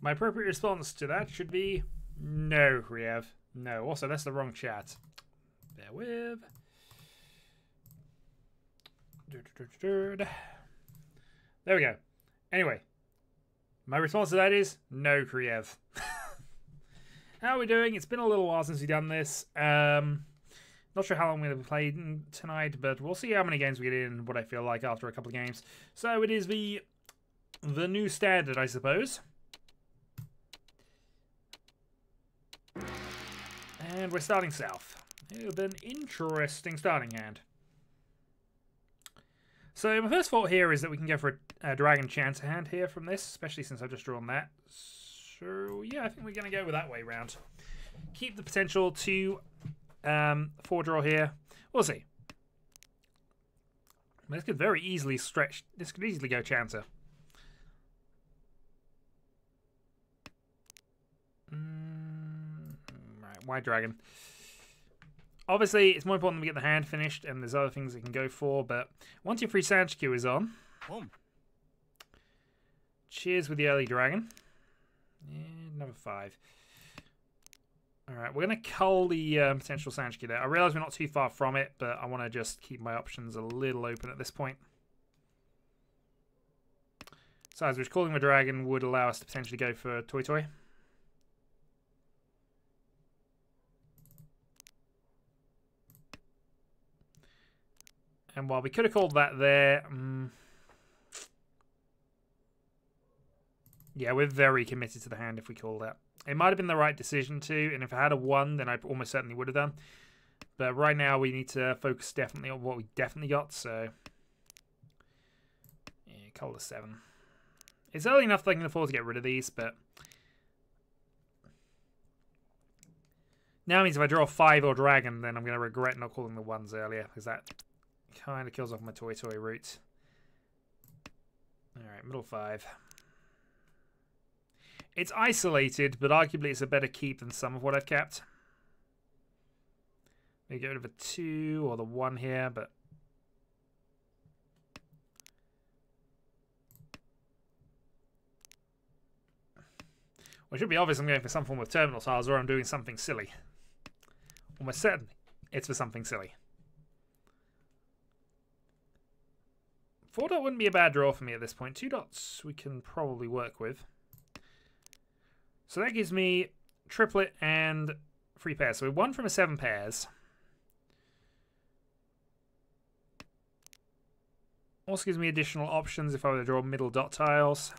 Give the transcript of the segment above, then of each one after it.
My appropriate response to that should be no, Riev. No. Also, that's the wrong chat. Bear with. There we go. Anyway, my response to that is no, Kriev. How are we doing? It's been a little while since we've done this. Not sure how long we're going to play tonight, but we'll see how many games we get in, what I feel like after a couple of games. So it is the new standard, I suppose. And we're starting south. It'll be an interesting starting hand. So my first thought here is that we can go for a dragon chance hand here from this, especially since I've just drawn that. So yeah, I think we're going to go with that way round. Keep the potential to 4 draw here. We'll see. This could very easily stretch. This could easily go chancer. Right, white dragon. Obviously, it's more important that we get the hand finished, and there's other things it can go for, but once your free Sanchikyu is on, cheers with the early dragon. And number 5. Alright, we're going to cull the potential Sanchikyu there. I realise we're not too far from it, but I want to just keep my options a little open at this point. Besides which, calling the dragon would allow us to potentially go for Toy Toy. And while we could have called that there, yeah, we're very committed to the hand if we call that. It might have been the right decision to, and if I had a 1, then I almost certainly would have done. But right now we need to focus definitely on what we definitely got, so yeah, call the 7. It's early enough that I can afford to get rid of these, but now means if I draw 5 or dragon, then I'm going to regret not calling the 1s earlier, because that kind of kills off my Toy Toy route. Alright, middle 5. It's isolated, but arguably it's a better keep than some of what I've kept. Maybe get rid of a 2 or the 1 here, but well, it should be obvious I'm going for some form of terminal tiles or I'm doing something silly. Almost certainly it's for something silly. 4 dot wouldn't be a bad draw for me at this point. 2 dots we can probably work with. So that gives me triplet and 3 pairs. So 1 from a 7 pairs. Also gives me additional options if I were to draw middle dot tiles.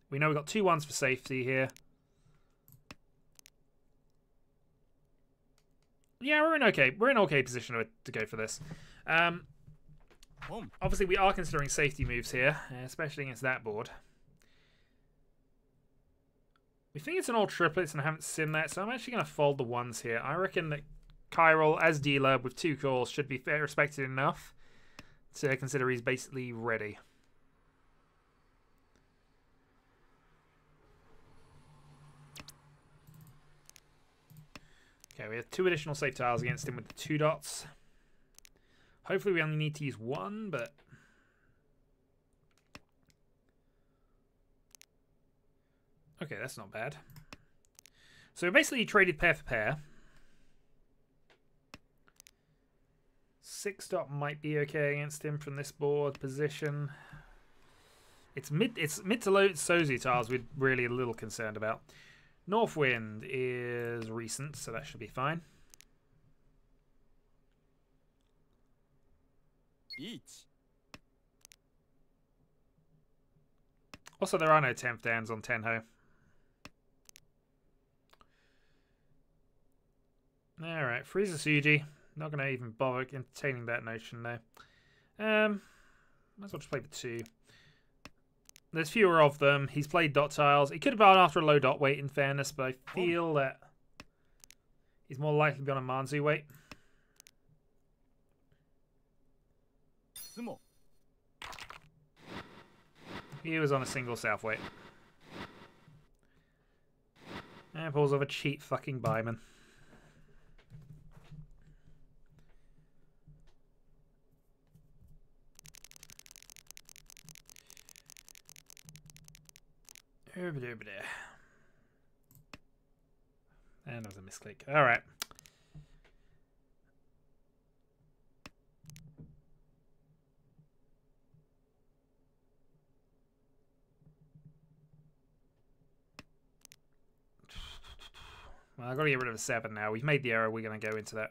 We know we've got 2 1s for safety here. Yeah, we're in okay position to go for this. Obviously, we are considering safety moves here, especially against that board. We think it's an all triplets, and I haven't seen that, so I'm actually going to fold the 1s here. I reckon that Chiral, as dealer, with 2 calls, should be fair respected enough to consider he's basically ready. Okay, we have 2 additional safe tiles against him with the 2 dots. Hopefully we only need to use 1, but okay, that's not bad. So we basically traded pair for pair. 6 dot might be okay against him from this board position. It's mid to low Sozu tiles we're really a little concerned about. Northwind is recent, so that should be fine. Riichi. Also, there are no 10th dans on Tenho. Alright, Frieza Suji. Not going to even bother entertaining that notion, though. Might as well just play the 2. There's fewer of them. He's played dot tiles. He could have gone after a low dot weight, in fairness, but I feel that he's more likely to be on a Manzu weight. He was on a single south weight. And pulls off a cheap fucking Buyman. And that was a misclick. All right. Well, I've got to get rid of a 7 now. We've made the error. We're going to go into that.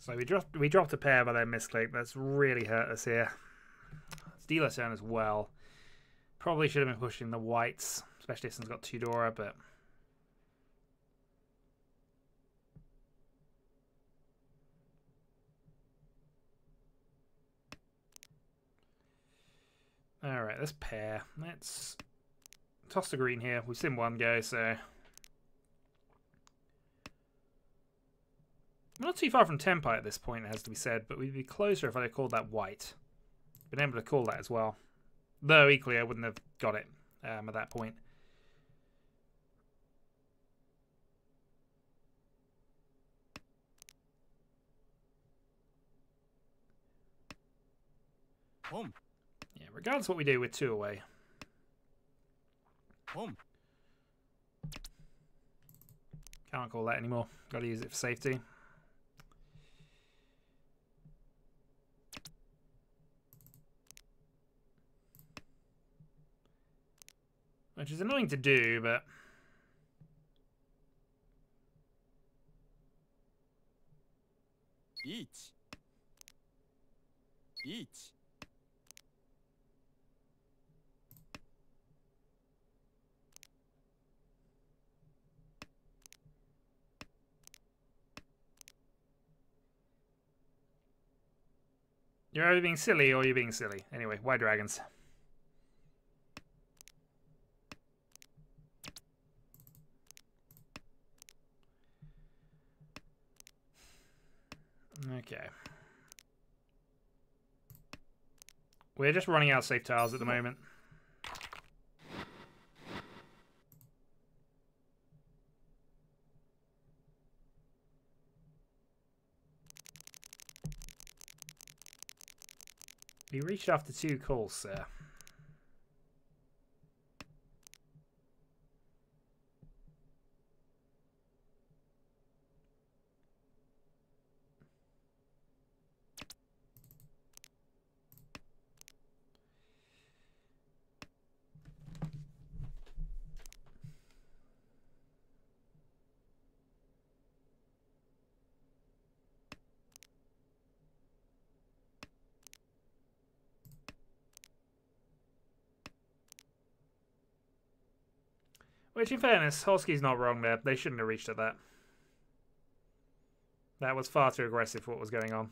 So we dropped a pair by that misclick. That's really hurt us here. It's dealer turn as well. Probably should have been pushing the whites, especially if it's got 2 Dora, but all right, let's pair. Let's toss the green here. We've seen 1 go, so we're not too far from Tempai at this point, it has to be said, but we'd be closer if I had called that white. Been able to call that as well. Though, equally, I wouldn't have got it at that point. Yeah, regardless of what we do, we're 2 away. Can't call that anymore. Got to use it for safety. Which is annoying to do, but Riichi. you're either being silly or you're being silly. Anyway, why dragons? Okay. We're just running out of safe tiles at the moment. We reached after 2 calls, sir. Which, in fairness, Holsky's not wrong there. They shouldn't have reached at that. That was far too aggressive for what was going on.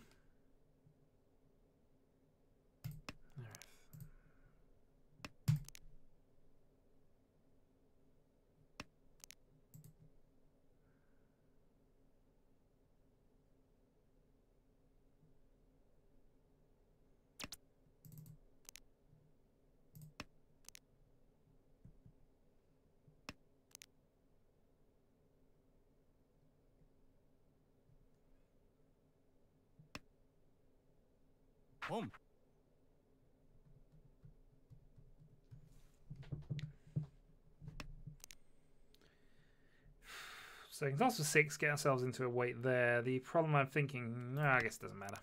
So we can toss for 6, get ourselves into a weight there. The problem I'm thinking, no, I guess it doesn't matter.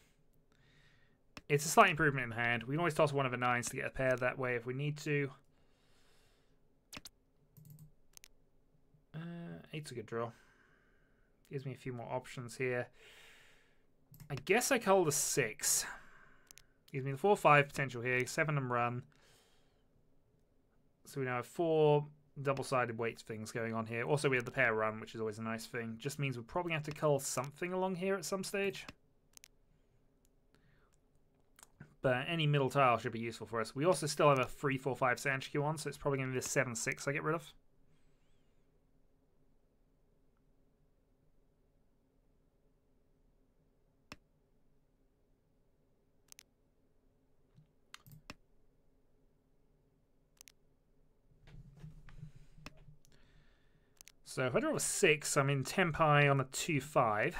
It's a slight improvement in the hand. We can always toss one of the 9s to get a pair that way if we need to. 8's a good draw. Gives me a few more options here. I guess I call the 6. Gives me the 4-5 potential here. 7 and run. So we now have 4 double-sided weights things going on here. Also, we have the pair run, which is always a nice thing. Just means we'll probably have to cull something along here at some stage. But any middle tile should be useful for us. We also still have a 3-4-5 Sanchku on, so it's probably going to be the 7-6 I get rid of. So if I draw a 6, I'm in Tempai on a 2-5.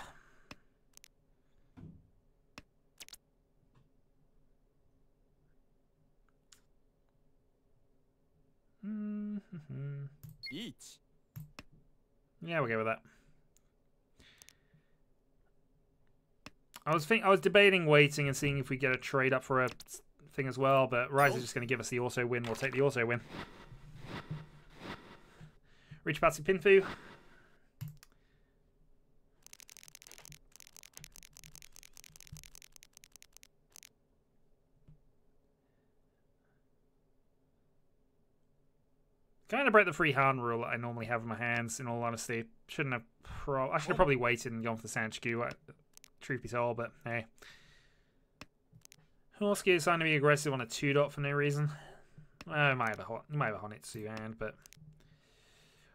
Riichi. Yeah, we'll go with that. I was debating waiting and seeing if we get a trade up for a thing as well, but Rise is just going to give us the auto win. We'll take the auto win. Riichi Patsu Pinfu. Kind of broke the free hand rule that I normally have in my hands, in all honesty. I should have probably waited and gone for the Sanchku, truth be told, but hey. Horski is trying to be aggressive on a 2-dot for no reason. Might have a Honitsu hand, but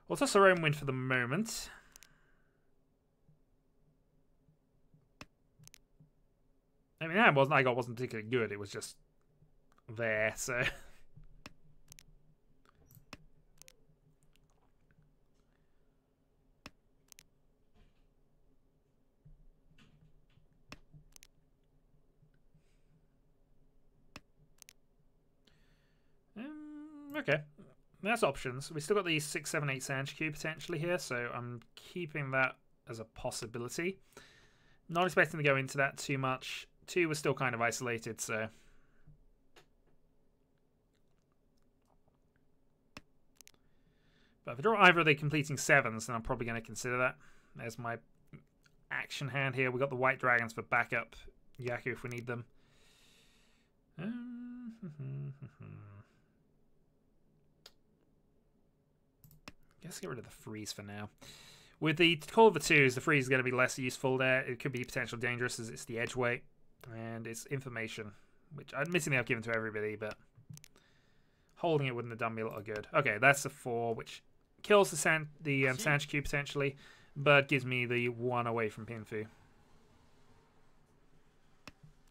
we'll toss our own win for the moment. I mean, the hand I got wasn't particularly good. It was just there, so. Okay, that's options. We still got the 6, 7, 8 Sanchku potentially here, so I'm keeping that as a possibility. Not expecting to go into that too much. 2 was still kind of isolated, so. But if I draw either of the completing 7s, then I'm probably going to consider that. There's my action hand here. We got the white dragons for backup Yaku if we need them. Let's get rid of the freeze for now. With the Call of the 2s, the freeze is going to be less useful there. It could be potentially dangerous as it's the edge weight. And it's information, which admittedly I've given to everybody, but holding it wouldn't have done me a lot of good. Okay, that's a 4, which kills the Sanchku potentially, but gives me the 1 away from Pinfu.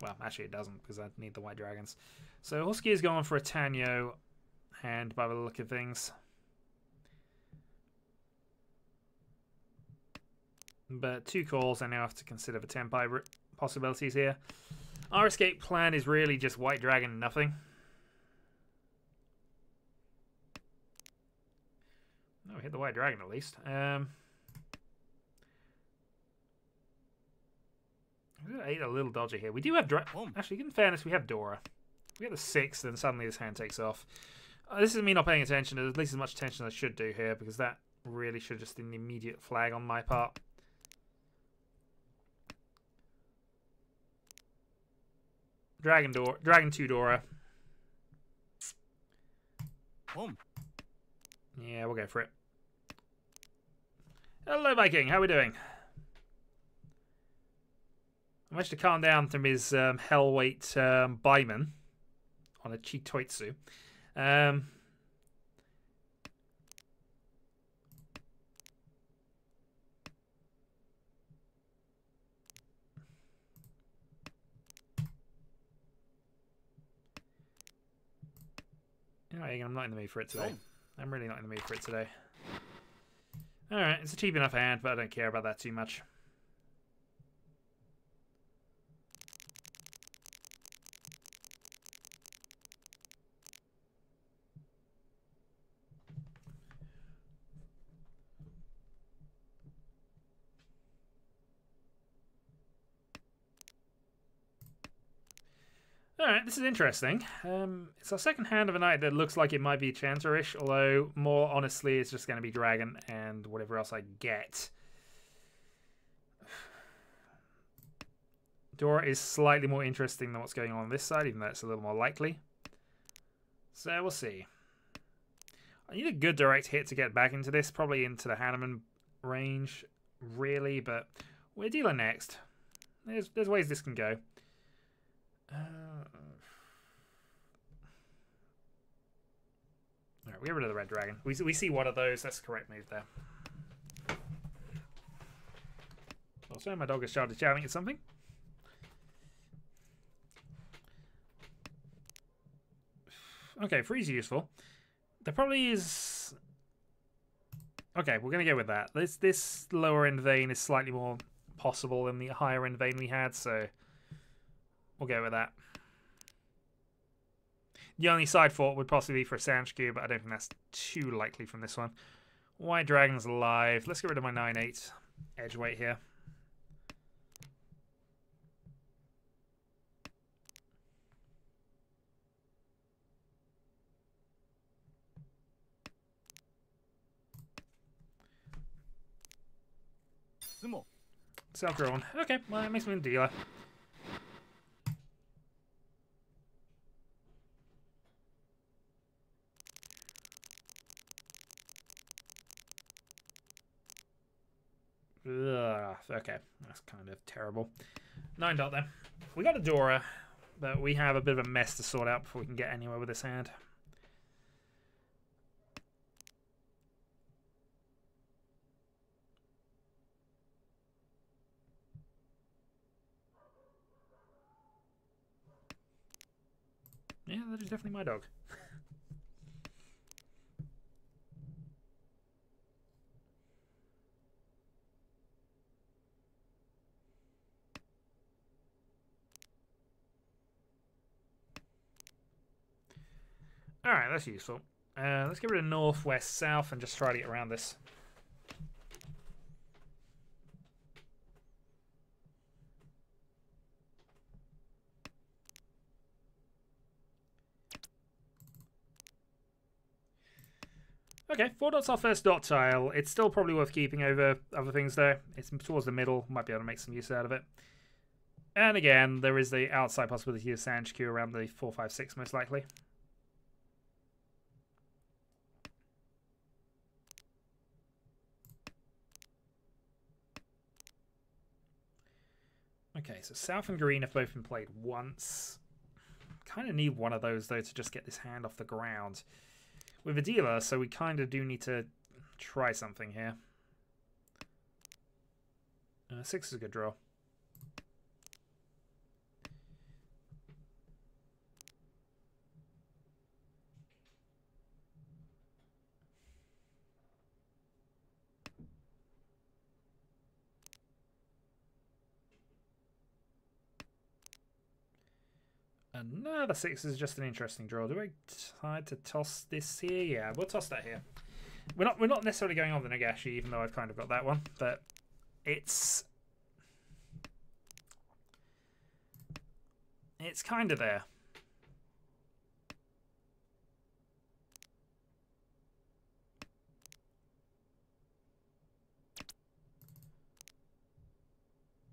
Well, actually it doesn't, because I need the white dragons. So Husky is going for a Tanyo hand by the look of things. But 2 calls, I now have to consider the Tempai possibilities here. Our escape plan is really just white dragon, nothing. No, we hit the white dragon at least. I ate a little dodgy here. We do have actually, in fairness, we have Dora. We get the 6, then suddenly this hand takes off. This is me not paying attention, at least as much attention as I should do here, because that really should just be an immediate flag on my part. Dragon 2 Dora. Yeah, we'll go for it. Hello, Viking. How are we doing? I managed to calm down from his hellweight Baiman on a Chitoitsu. I'm not in the mood for it today. I'm really not in the mood for it today. Alright, it's a cheap enough hand, but I don't care about that too much. Alright, this is interesting. It's our second hand of a night that looks like it might be Chanterish, although more honestly it's just going to be Dragon and whatever else I get. Dora is slightly more interesting than what's going on this side, even though it's a little more likely. So we'll see. I need a good direct hit to get back into this, probably into the Hanneman range, really, but we're dealing next. There's ways this can go. Alright, we get rid of the red dragon. We see one of those. That's the correct move there. Also, my dog has started shouting at something. Okay, freeze useful. There probably is... Okay, we're going to go with that. This lower end vein is slightly more possible than the higher end vein we had, so we'll go with that. The only side thought would possibly be for a Sanshku, but I don't think that's too likely from this one. White Dragon's alive. Let's get rid of my 9/8 edge weight here. Self-drawn. Okay, well, that makes me a dealer. Ugh, okay, that's kind of terrible. 9 dot then. We got a Dora, but we have a bit of a mess to sort out before we can get anywhere with this hand. Yeah, that is definitely my dog. Alright, that's useful. Let's get rid of north, west, south, and just try to get around this. Okay, 4 dots our first dot tile. It's still probably worth keeping over other things though. It's towards the middle, might be able to make some use out of it. And again, there is the outside possibility of Sanshku around the 4, 5, 6 most likely. Okay, so south and green have both been played once. Kind of need one of those though to just get this hand off the ground. With a dealer, so we kind of do need to try something here. 6 is a good draw. Another 6 is just an interesting draw. Do I decide to toss this here? Yeah, we'll toss that here. We're not necessarily going on the Nagashi, even though I've kind of got that one, but it's kind of there.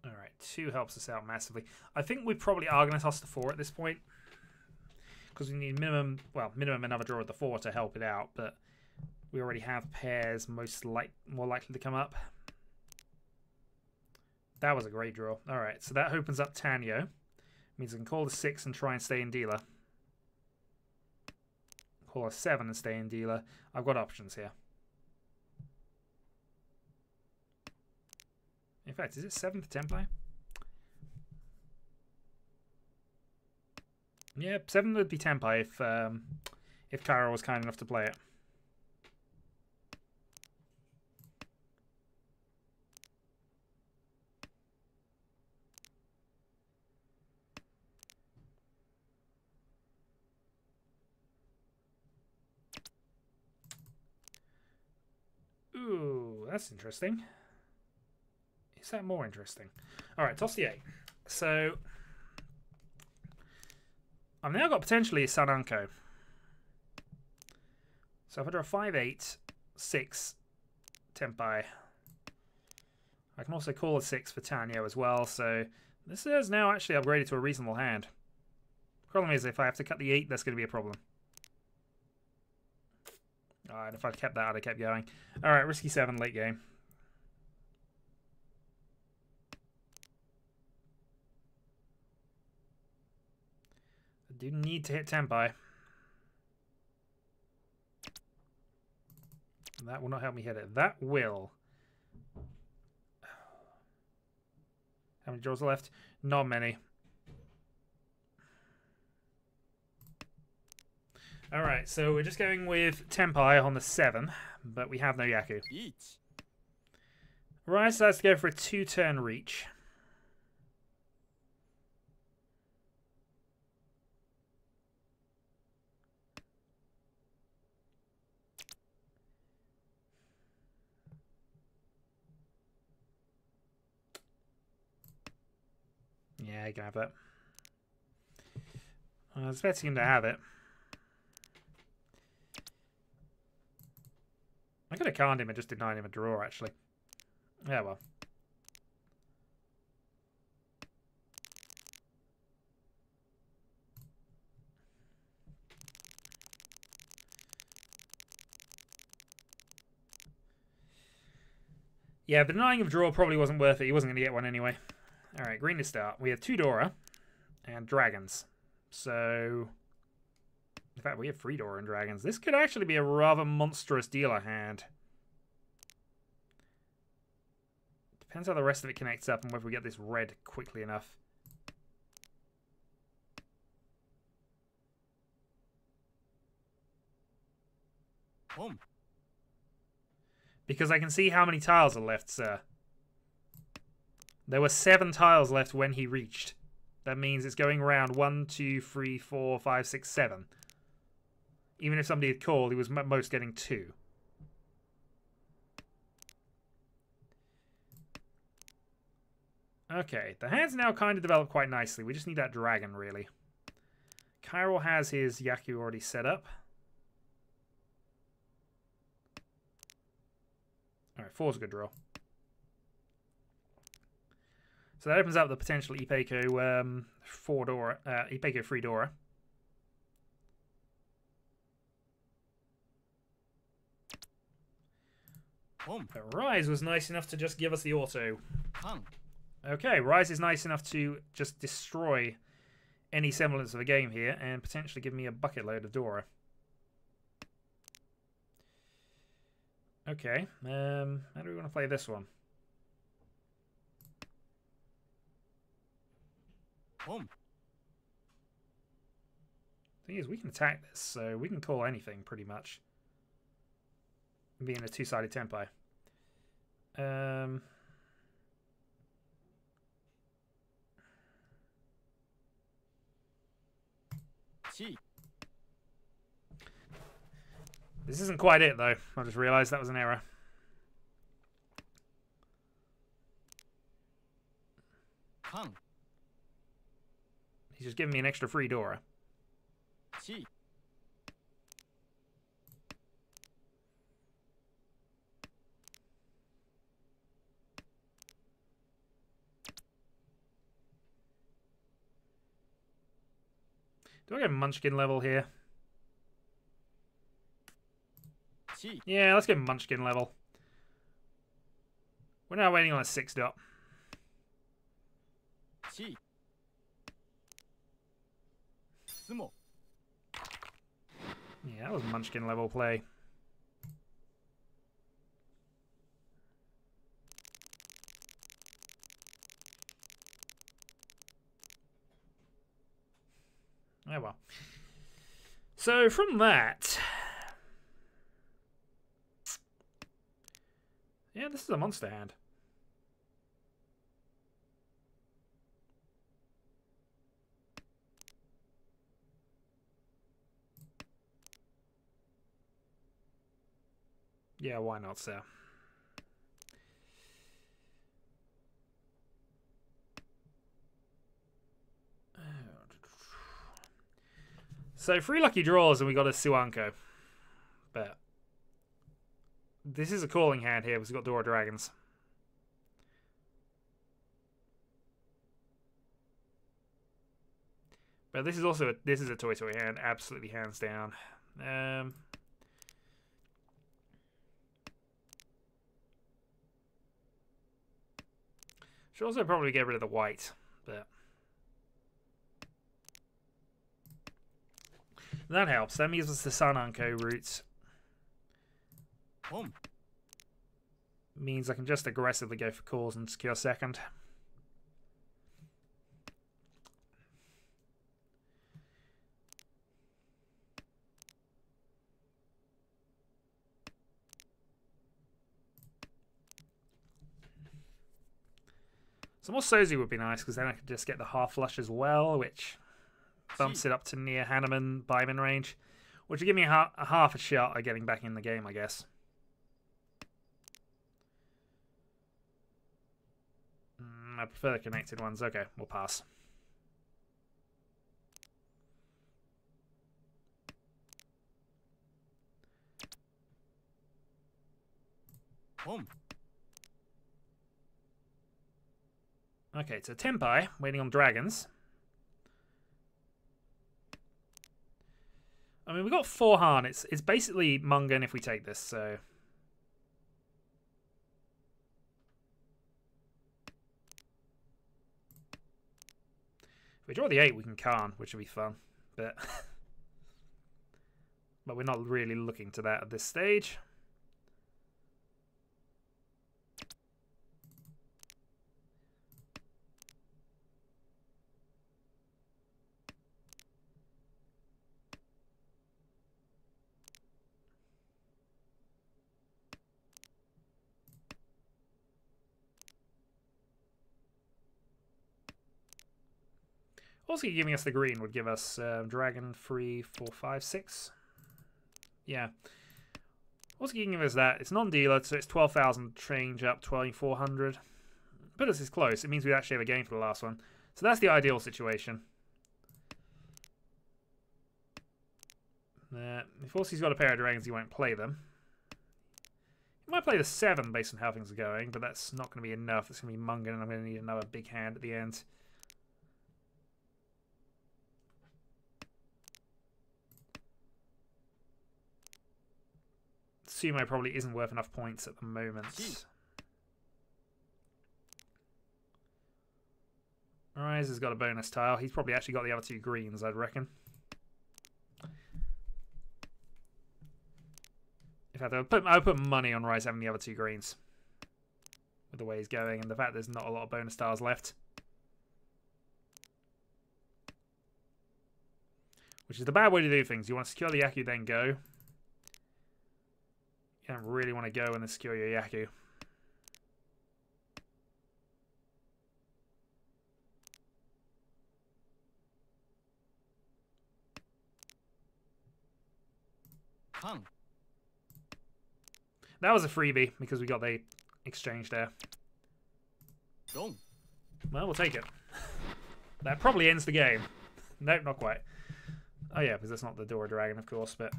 Alright, 2 helps us out massively. I think we probably are going to toss the 4 at this point. Because we need minimum another draw with the 4 to help it out, but we already have pairs more likely to come up. That was a great draw. Alright, so that opens up Tanyo. Means I can call the 6 and try and stay in dealer. Call a 7 and stay in dealer. I've got options here. In fact, is it 7 for Tempai? Yeah, 7 would be Tempai if Kara was kind enough to play it. Ooh, that's interesting. Is that more interesting? Alright, toss the 8. So I've now got potentially a Sananko. So if I draw 5, 8, 6, Tempai, I can also call a 6 for Tanyo as well. So this is now actually upgraded to a reasonable hand. Problem is, if I have to cut the 8, that's going to be a problem. Alright, if I'd kept that, I'd have kept going. Alright, risky 7 late game. I do need to hit Tempai. That will not help me hit it. That will. How many draws are left? Not many. Alright, so we're just going with Tenpai on the 7, but we have no Yaku. Rise decides to go for a 2-turn reach. Yeah, you can have that. I was expecting him to have it. I could have canned him and just denied him a draw, actually. Yeah, well. Yeah, but denying of draw probably wasn't worth it. He wasn't going to get one anyway. Alright, green to start. We have 2 Dora and dragons. So, in fact, we have 3 Dora and dragons. This could actually be a rather monstrous dealer hand. Depends how the rest of it connects up and whether we get this red quickly enough. Because I can see how many tiles are left, sir. There were 7 tiles left when he reached. That means it's going around 1, 2, 3, 4, 5, 6, 7. Even if somebody had called, he was at most getting 2. Okay, the hand's now kind of developed quite nicely. We just need that dragon, really. Kyril has his Yaku already set up. Alright, 4's a good draw. So that opens up the potential Ipeco 4 Dora, Ipeco 3 Dora. But Rise was nice enough to just give us the auto. Okay, Rise is nice enough to just destroy any semblance of a game here and potentially give me a bucket load of Dora. Okay, how do we want to play this one? Thing is, we can attack this, so we can call anything pretty much. Being a 2-sided Tenpai. This isn't quite it, though. I just realised that was an error. He's just giving me an extra free Dora. Do I get Munchkin level here? Yeah, let's get Munchkin level. We're now waiting on a 6 dot. Yeah, that was Munchkin level play. Oh well. So from that, yeah, this is a monster hand. Yeah, why not, sir? So 3 lucky draws and we got a Suanko. But this is a calling hand here because we've got Dora Dragons. But this is also a Toy Toy hand, absolutely hands down. Should also probably get rid of the white, but that helps. That means it's the Sun Anko route. Means I can just aggressively go for calls and secure second. Some more Sozi would be nice, because then I could just get the half flush as well, which bumps it up to near Hanneman Byman range, which would give me a half a shot at getting back in the game, I guess. I prefer the connected ones. Okay, we'll pass. Okay, so Tenpai, waiting on dragons. I mean, we've got 4 Han. It's basically Mungan if we take this, so... If we draw the 8, we can Khan, which would be fun. But but we're not really looking to that at this stage. Also, giving us the green would give us dragon 3, 4, 5, 6. Yeah. Also, giving us that. It's non-dealer, so it's 12,000 change up, 12,400. But this is close. It means we actually have a game for the last one. So that's the ideal situation. If also he's got a pair of dragons, he won't play them. He might play the 7 based on how things are going, but that's not going to be enough. It's going to be Mungan, and I'm going to need another big hand at the end. Sumo probably isn't worth enough points at the moment. Rise has got a bonus tile. He's probably actually got the other 2 greens, I'd reckon. In fact, I would put money on Rise having the other 2 greens. With the way he's going and the fact there's not a lot of bonus tiles left. Which is the bad way to do things. You want to secure the Yaku, then go. You don't really want to go and then secure your Yaku. That was a freebie because we got the exchange there. Well, we'll take it. That probably ends the game. Nope, not quite. Oh yeah, because that's not the Dora Dragon, of course, but...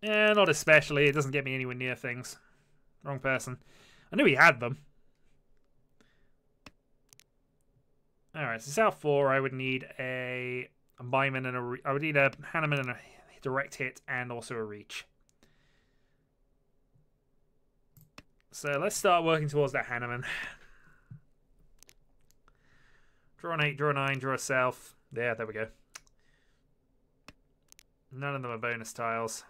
Yeah, not especially. It doesn't get me anywhere near things. Wrong person. I knew he had them. Alright, so South 4, I would need a Byman and a... I would need a Hanneman and a direct hit and also a reach. So let's start working towards that Hanneman. Draw an 8, draw a 9, draw a South. Yeah, there we go. None of them are bonus tiles.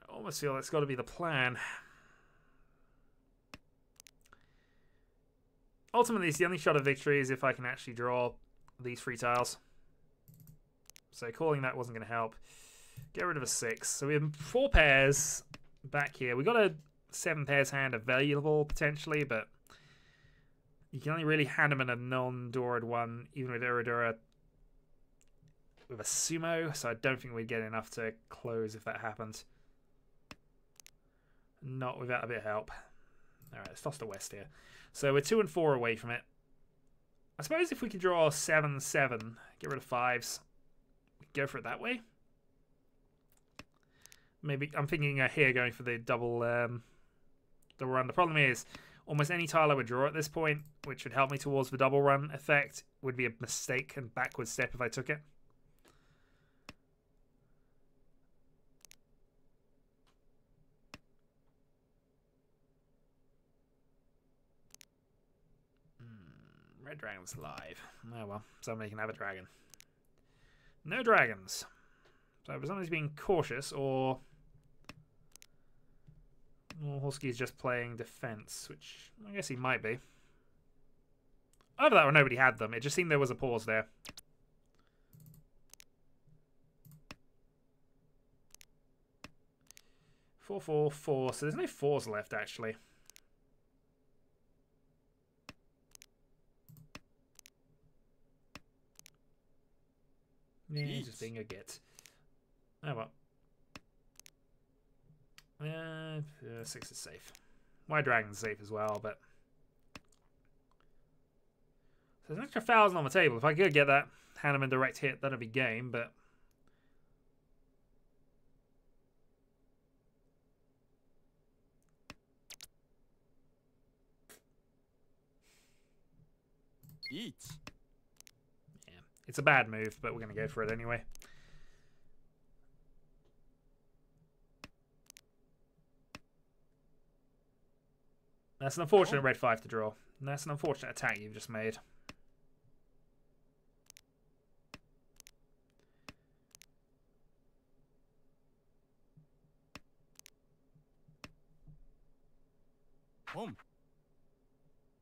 I almost feel that's got to be the plan. Ultimately, it's the only shot of victory is if I can actually draw these 3 tiles. So calling that wasn't going to help. Get rid of a 6. So we have 4 pairs back here. We got a 7 pairs hand available potentially, but you can only really hand them in a non-Dorad one, even with Iridora with a Sumo. So I don't think we'd get enough to close if that happens. Not without a bit of help. Alright, let's toss the West here. So we're 2 and 4 away from it. I suppose if we could draw 7-7, get rid of 5s, we could go for it that way. Maybe I'm thinking here going for the double run. The problem is almost any tile I would draw at this point, which would help me towards the double run effect, would be a mistake and backward step if I took it. Red Dragon's live. Oh well, somebody can have a dragon. No dragons. So either somebody's being cautious, or Horsky's just playing defense, which I guess he might be. Either that or nobody had them. It just seemed there was a pause there. Four, 4, 4. So there's no 4s left, actually. Yeah, just being a git. Oh well. 6 is safe. My dragon's safe as well, but so there's an extra 1,000 on the table. If I could get that Hanneman direct hit, that'd be game, but yeah, it's a bad move, but we're gonna go for it anyway. That's an unfortunate red 5 to draw. And that's an unfortunate attack you've just made.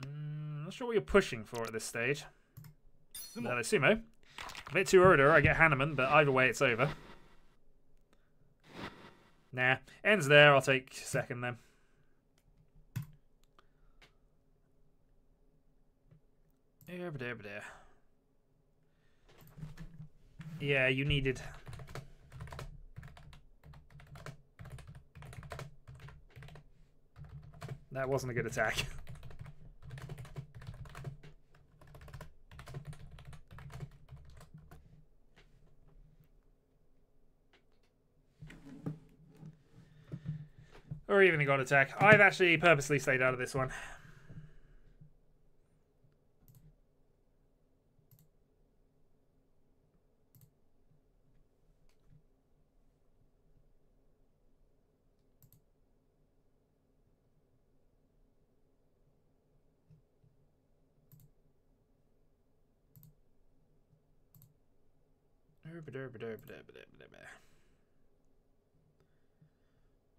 Not sure what you're pushing for at this stage. No, sumo. A bit too early, I get Hanneman, but either way it's over. Nah, ends there, I'll take second then. Yeah, you needed... That wasn't a good attack. Or even a god attack. I've actually purposely stayed out of this one.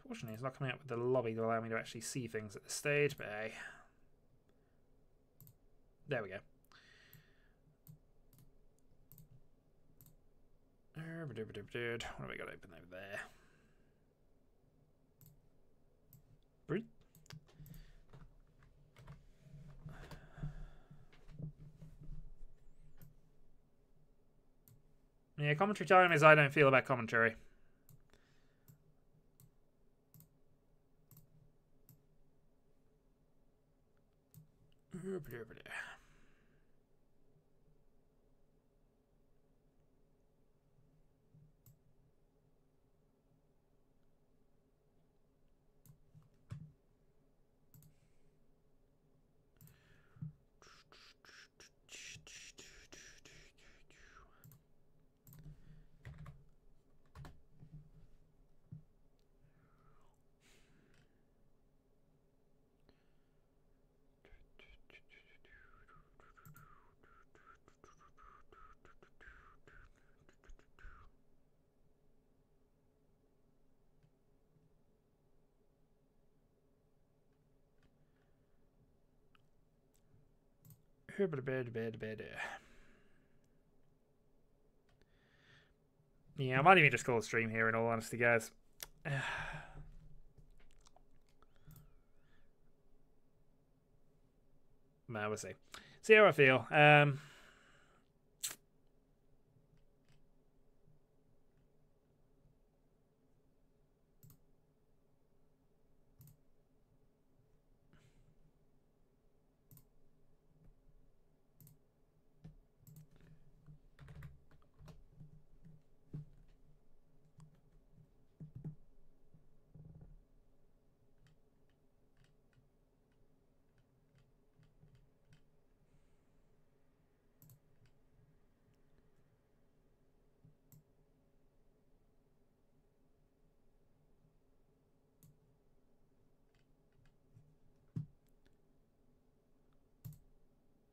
Fortunately, it's not coming up with the lobby to allow me to actually see things at this stage, but hey. There we go. What have we got open over there? Brute. Yeah, commentary time is I don't feel about commentary. Yeah, I might even just call a stream here in all honesty, guys. Man, we'll see. See how I feel.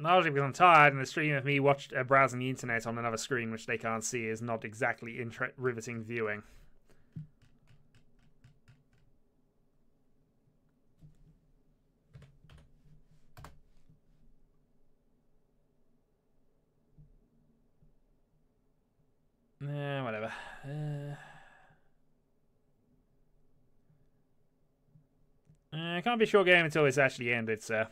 Largely because I'm tired, and the stream of me browsing the internet on another screen, which they can't see, is not exactly riveting viewing. Whatever. It can't be a short game until it's actually ended, so.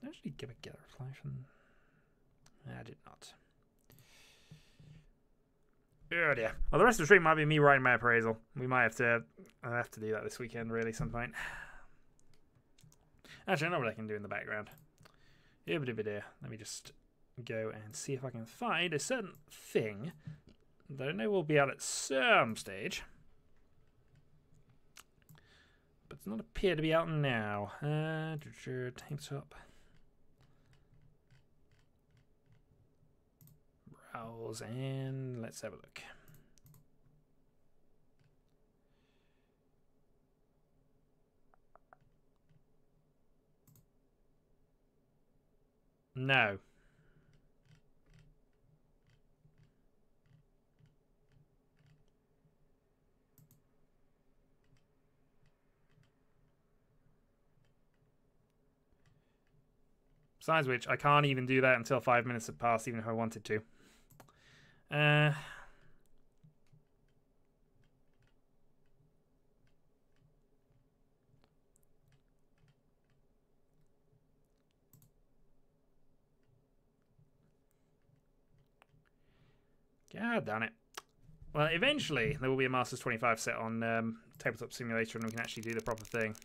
Did I actually give a get a reflection? I did not. Oh dear. Well, the rest of the stream might be me writing my appraisal. We might have to. I'll have to do that this weekend, really, some point. Actually, I know what I can do in the background. Let me just go and see if I can find a certain thing that I know will be out at some stage, but does not appear to be out now. Tank top. Browse and let's have a look. No. Besides which, I can't even do that until 5 minutes have passed, even if I wanted to. God damn it. Well, eventually there will be a Masters 25 set on Tabletop Simulator, and we can actually do the proper thing.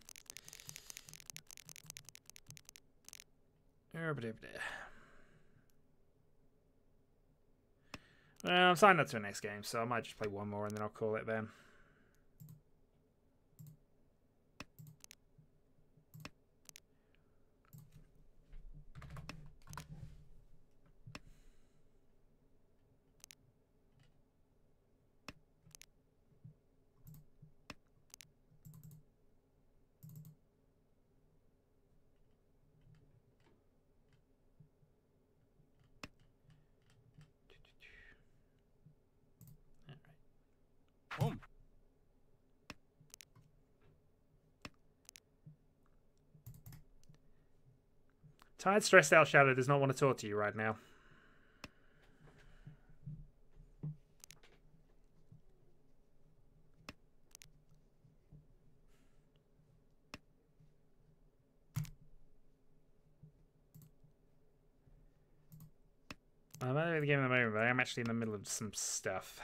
Well, I'm signed up to the next game, so I might just play one more and then I'll call it then. Tired, stressed out Shadow does not want to talk to you right now. I'm out of the game at the moment, but I'm actually in the middle of some stuff.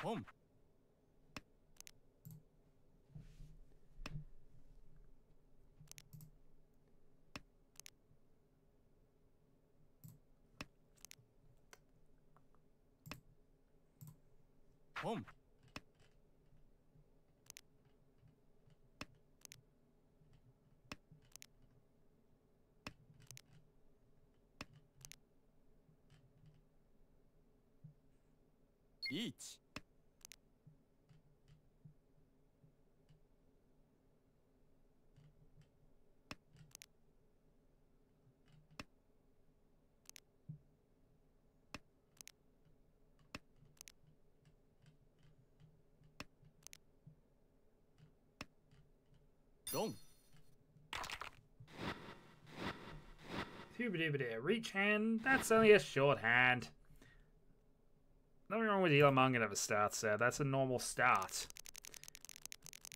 Home. Home. Riichi. Dong. Reach hand. That's only a short hand. Nothing wrong with Elon Musk at the start, sir. That's a normal start.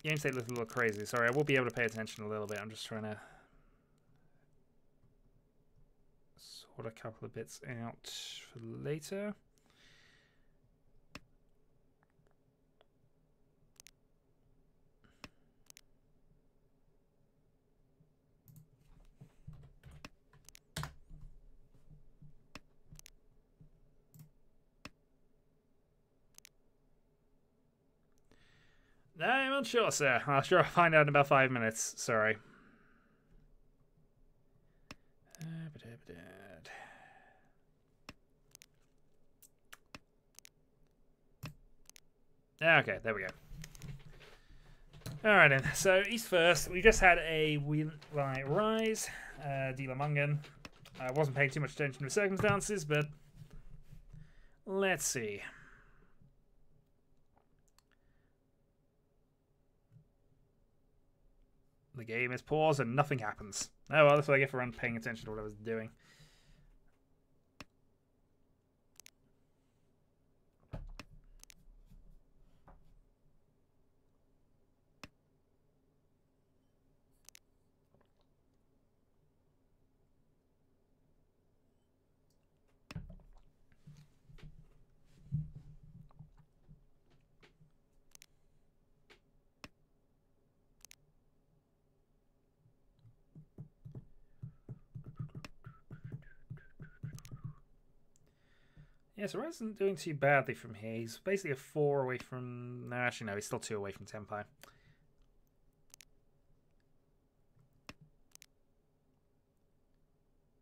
Game state looks a little crazy. Sorry, I will be able to pay attention a little bit. I'm just trying to sort a couple of bits out for later. I'm unsure, sir. I'll sure find out in about 5 minutes. Sorry. Okay, there we go. Alright then, so East first. We just had a Wheelite Rise, Dealer Mungan. I wasn't paying too much attention to the circumstances, but let's see. The game is paused and nothing happens. Oh well, that's what I get for paying attention to what I was doing. Yeah, so Raz isn't doing too badly from here. He's basically a 4 away from... No, actually, no. He's still 2 away from Tenpai.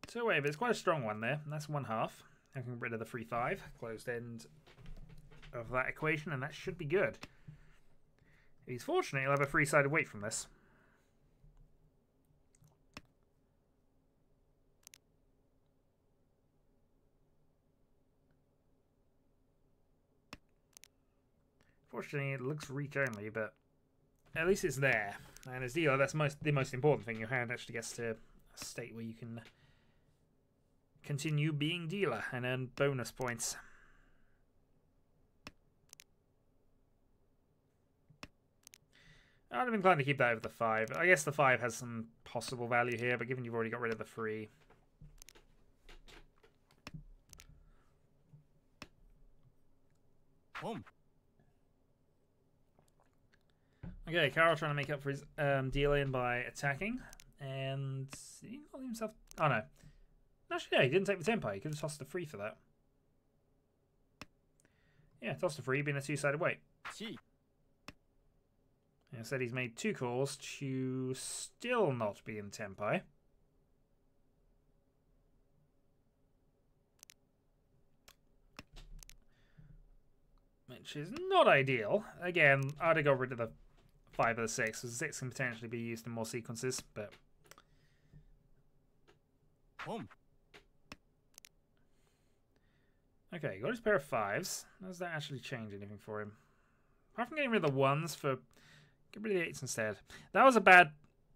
So away, but it's quite a strong one there. And that's 1/2. I can get rid of the 3/5. Closed end of that equation, and that should be good. If he's fortunate, he'll have a 3-sided weight from this. Fortunately, it looks reach only, but at least it's there. And as dealer, that's the most important thing. Your hand actually gets to a state where you can continue being dealer and earn bonus points. I'd have been inclined to keep that over the 5. I guess the 5 has some possible value here, but given you've already got rid of the 3... Okay, Carl trying to make up for his dealing by attacking, and he got himself... Oh no. Actually, yeah, he didn't take the Tenpai. He could have tossed the 3 for that. Yeah, tossed the 3, being a 2-sided weight. Instead, he's made 2 calls to still not be in Tenpai. Which is not ideal. Again, I'd have got rid of the 5 or the 6, because 6 can potentially be used in more sequences, but... Okay, got his pair of 5s. Does that actually change anything for him? Apart from getting rid of the 1s for... Get rid of the 8s instead. That was a bad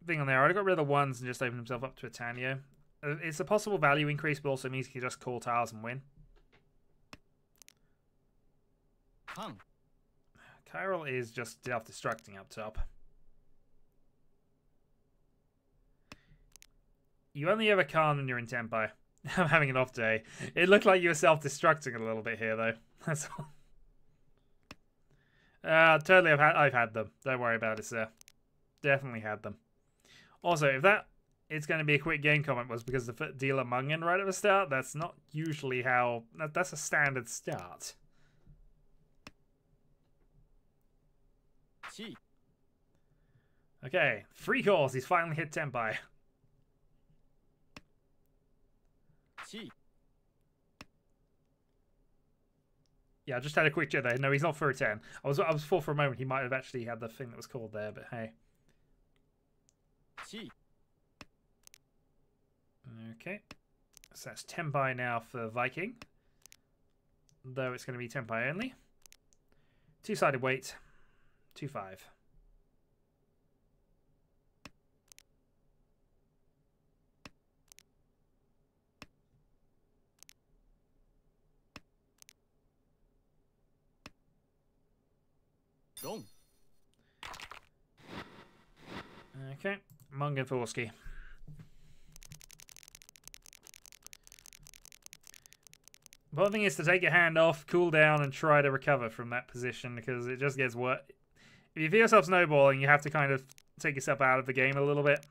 thing on there. I'd have got rid of the 1s and just opened himself up to a Tanyo. It's a possible value increase, but also means he can just call tiles and win. Chiral is just self-destructing up top. You only ever can when you're in Tenpai. I'm having an off day. It looked like you were self-destructing a little bit here, though. That's all. Totally, I've had them. Don't worry about it, sir. Definitely had them. Also, if that it's going to be a quick game comment was because the dealer Mungan right at the start, that's not usually how... That's a standard start. Okay, 3 calls. He's finally hit Tenpai. Yeah, I just had a quick check there. No, he's not for a 10. I was full for a moment. He might have actually had the thing that was called there, but hey. Okay. So that's Tenpai now for Viking. Though it's going to be Tenpai only. 2-sided weight. 2-5. Dong. Okay, Mungan Forsky. But the thing is to take your hand off, cool down, and try to recover from that position because it just gets worse. If you feel yourself snowballing, you have to kind of take yourself out of the game a little bit.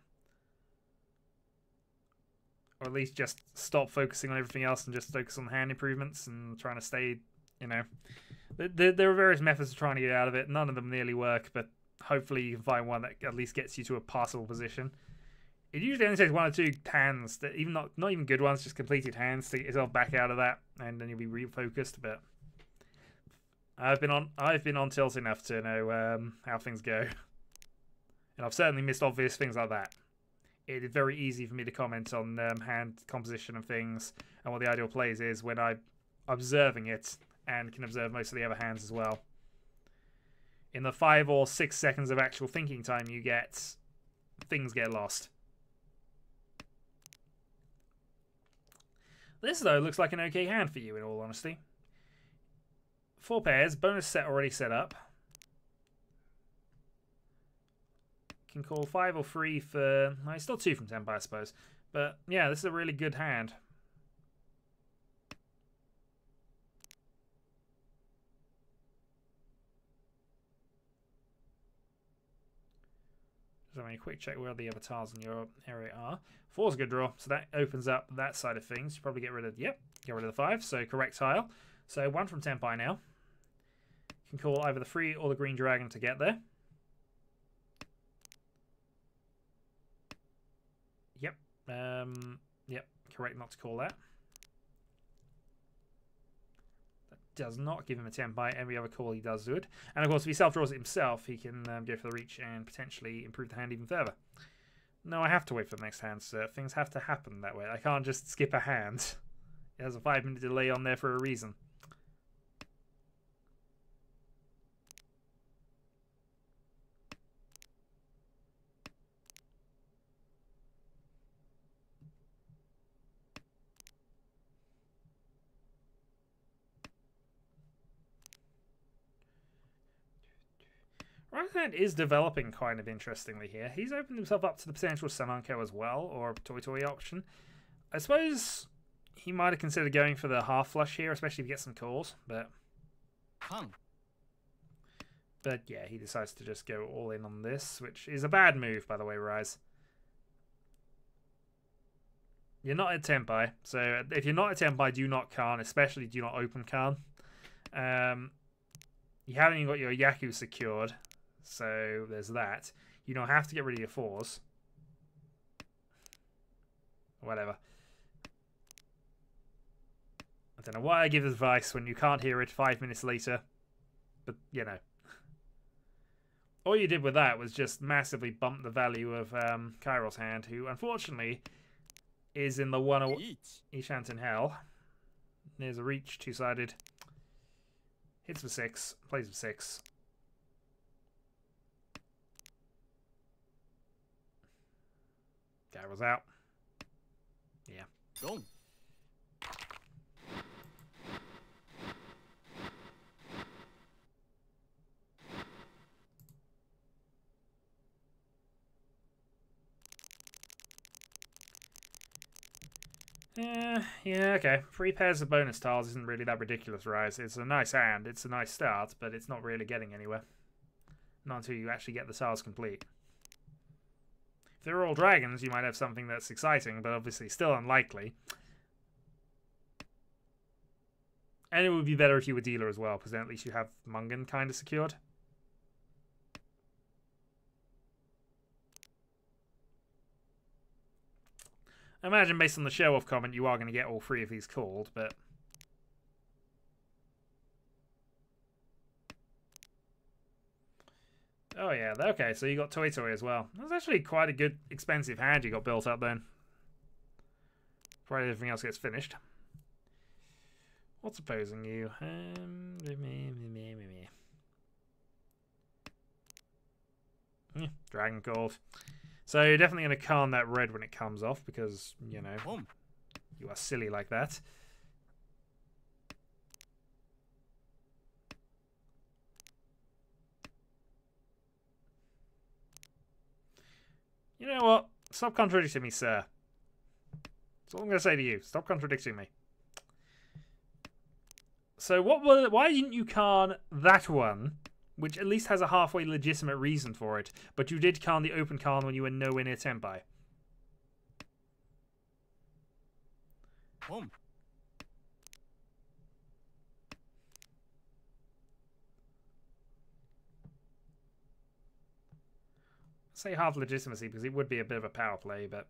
Or at least just stop focusing on everything else and just focus on hand improvements and trying to stay, you know. There are various methods of trying to get out of it. None of them nearly work, but hopefully you can find one that at least gets you to a passable position. It usually only takes 1 or 2 hands, that even not even good ones, just completed hands to get yourself back out of that, and then you'll be refocused. But I've been on tilt enough to know how things go, and I've certainly missed obvious things like that. It is very easy for me to comment on hand composition and things, and what the ideal plays is when I'm observing it and can observe most of the other hands as well. In the 5 or 6 seconds of actual thinking time you get, things get lost. This, though, looks like an okay hand for you, in all honesty. 4 pairs, bonus set already set up. Can call 5 or 3 for... well, it's still 2 from tempo, I suppose. But, yeah, this is a really good hand. Just having a quick check where the other tiles in your area are. 4's a good draw, so that opens up that side of things. You probably get rid of... yep, get rid of the 5, so correct tile. So 1 from tempi now. You can call either the 3 or the green dragon to get there. Yep. Yep, correct not to call that. That does not give him a tempi. Every other call he does good. And of course, if he self-draws it himself, he can go for the reach and potentially improve the hand even further. No, I have to wait for the next hand, sir. Things have to happen that way. I can't just skip a hand. It has a 5-minute delay on there for a reason. Right is developing kind of interestingly here. He's opened himself up to the potential Sananko as well, or a Toy Toy option. I suppose he might have considered going for the half flush here, especially if he gets some calls, but... but yeah, he decides to just go all in on this, which is a bad move, by the way, Rise. You're not at Tempai, so if you're not at Tempai, do not Khan, especially do not open Khan. You haven't even got your Yaku secured. So there's that. You don't have to get rid of your 4s. Whatever. I don't know why I give advice when you can't hear it 5 minutes later. But, you know. All you did with that was just massively bump the value of Kairos' hand, who unfortunately is in the 1 Ishant in Hell. There's a reach, 2-sided. Hits for 6, plays for 6. Guy was out. Yeah. Dong. Yeah, okay. 3 pairs of bonus tiles isn't really that ridiculous, Rise. It's a nice hand, it's a nice start, but it's not really getting anywhere. Not until you actually get the tiles complete. If they're all dragons, you might have something that's exciting, but obviously still unlikely. And it would be better if you were dealer as well, because then at least you have Mungan kind of secured. I imagine based on the show-off comment, you are going to get all 3 of these called, but... oh yeah, okay, so you got Toy Toy as well. That's actually quite a good, expensive hand you got built up then. Provided everything else gets finished. What's opposing you? Dragon Gold. So you're definitely going to calm that red when it comes off because, you know, you are silly like that. You know what? Stop contradicting me, sir. That's all I'm going to say to you. Stop contradicting me. So why didn't you Khan that one, which at least has a halfway legitimate reason for it, but you did Khan the open Khan when you were nowhere near Tenpai? Say half legitimacy because it would be a bit of a power play, but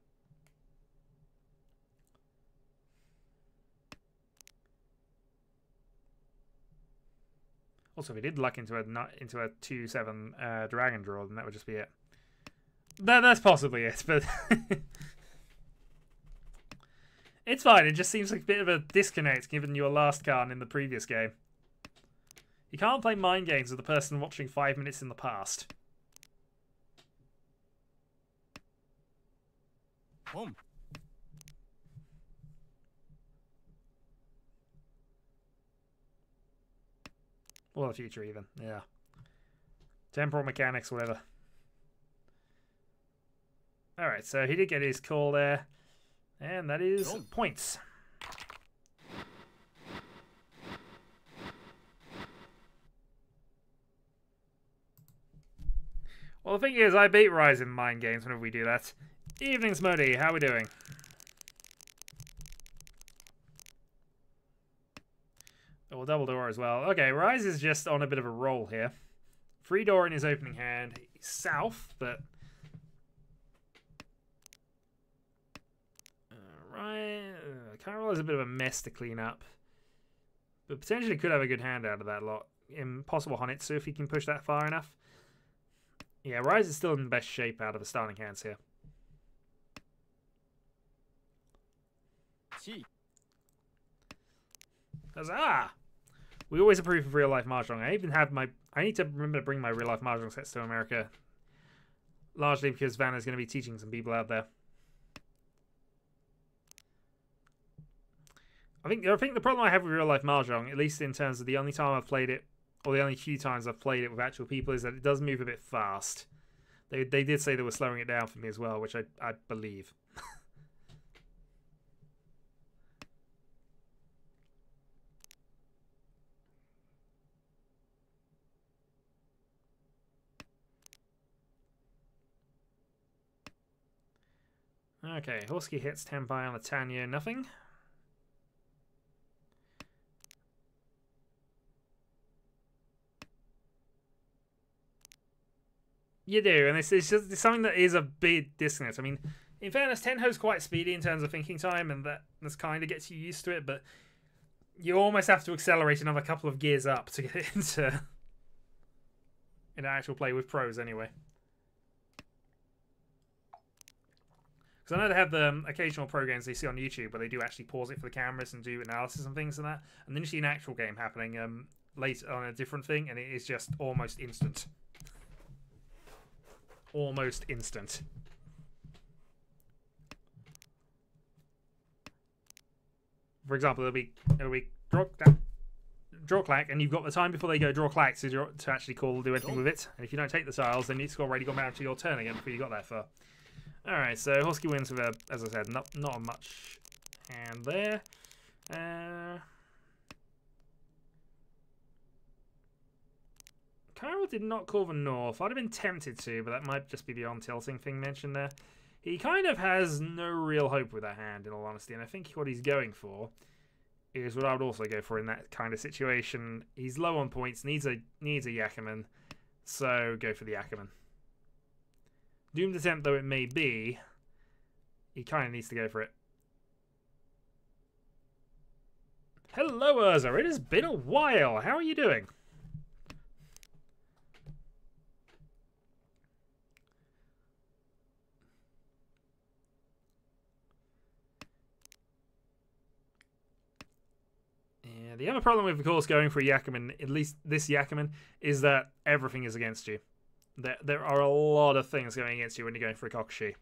also if he did luck into a 2/7 dragon draw, then that would just be it. That's possibly it, but it's fine. It just seems like a bit of a disconnect given your last card in the previous game. You can't play mind games with the person watching 5 minutes in the past. Or the future, even. Yeah. Temporal mechanics, whatever. Alright, so he did get his call there. And that is points. Well, the thing is, I beat Rise in mind games whenever we do that. Evening, Smody. How are we doing? Oh, double door as well. Okay, Rise is just on a bit of a roll here. Free door in his opening hand. He's south, but... Right. Carol is a bit of a mess to clean up. But potentially could have a good hand out of that lot. Impossible Honitsu if he can push that far enough. Yeah, Rise is still in the best shape out of the starting hands here. Huzzah! We always approve of real life Mahjong. I need to remember to bring my real life Mahjong sets to America. Largely because Vanna's going to be teaching some people out there. I think the problem I have with real life Mahjong, at least in terms of the only time I've played it, or the only few times I've played it with actual people, is that it does move a bit fast. They did say they were slowing it down for me as well, which I believe. Okay, Horsky hits Tenpai on the Tanya, nothing. You do, and it's just something that is a big dissonance. I mean, in fairness, Tenho's quite speedy in terms of thinking time, and that's kind of gets you used to it, but you almost have to accelerate another couple of gears up to get into actual play with pros anyway. Because I know they have the occasional pro games they see on YouTube where they do actually pause it for the cameras and do analysis and things and that, and then you see an actual game happening later on a different thing, and it is just almost instant. Almost instant. For example, it'll be draw clack, and you've got the time before they go draw clack to actually do anything with it. And if you don't take the tiles, then it's already gone down to your turn again before you got that far. All right, so Horsky wins with a, as I said, not much hand there. Carol did not call the north. I'd have been tempted to, but that might just be the on-tilting thing mentioned there. He kind of has no real hope with that hand, in all honesty, and I think what he's going for is what I would also go for in that kind of situation. He's low on points, needs a Yakuman, so go for the Yakuman. Doomed attempt though it may be, he kind of needs to go for it. Hello, Urza. It has been a while. How are you doing? Yeah, the other problem with, of course, going for a Yakuman, at least this Yakuman, is that everything is against you. There are a lot of things going against you when you're going for a Kokushi.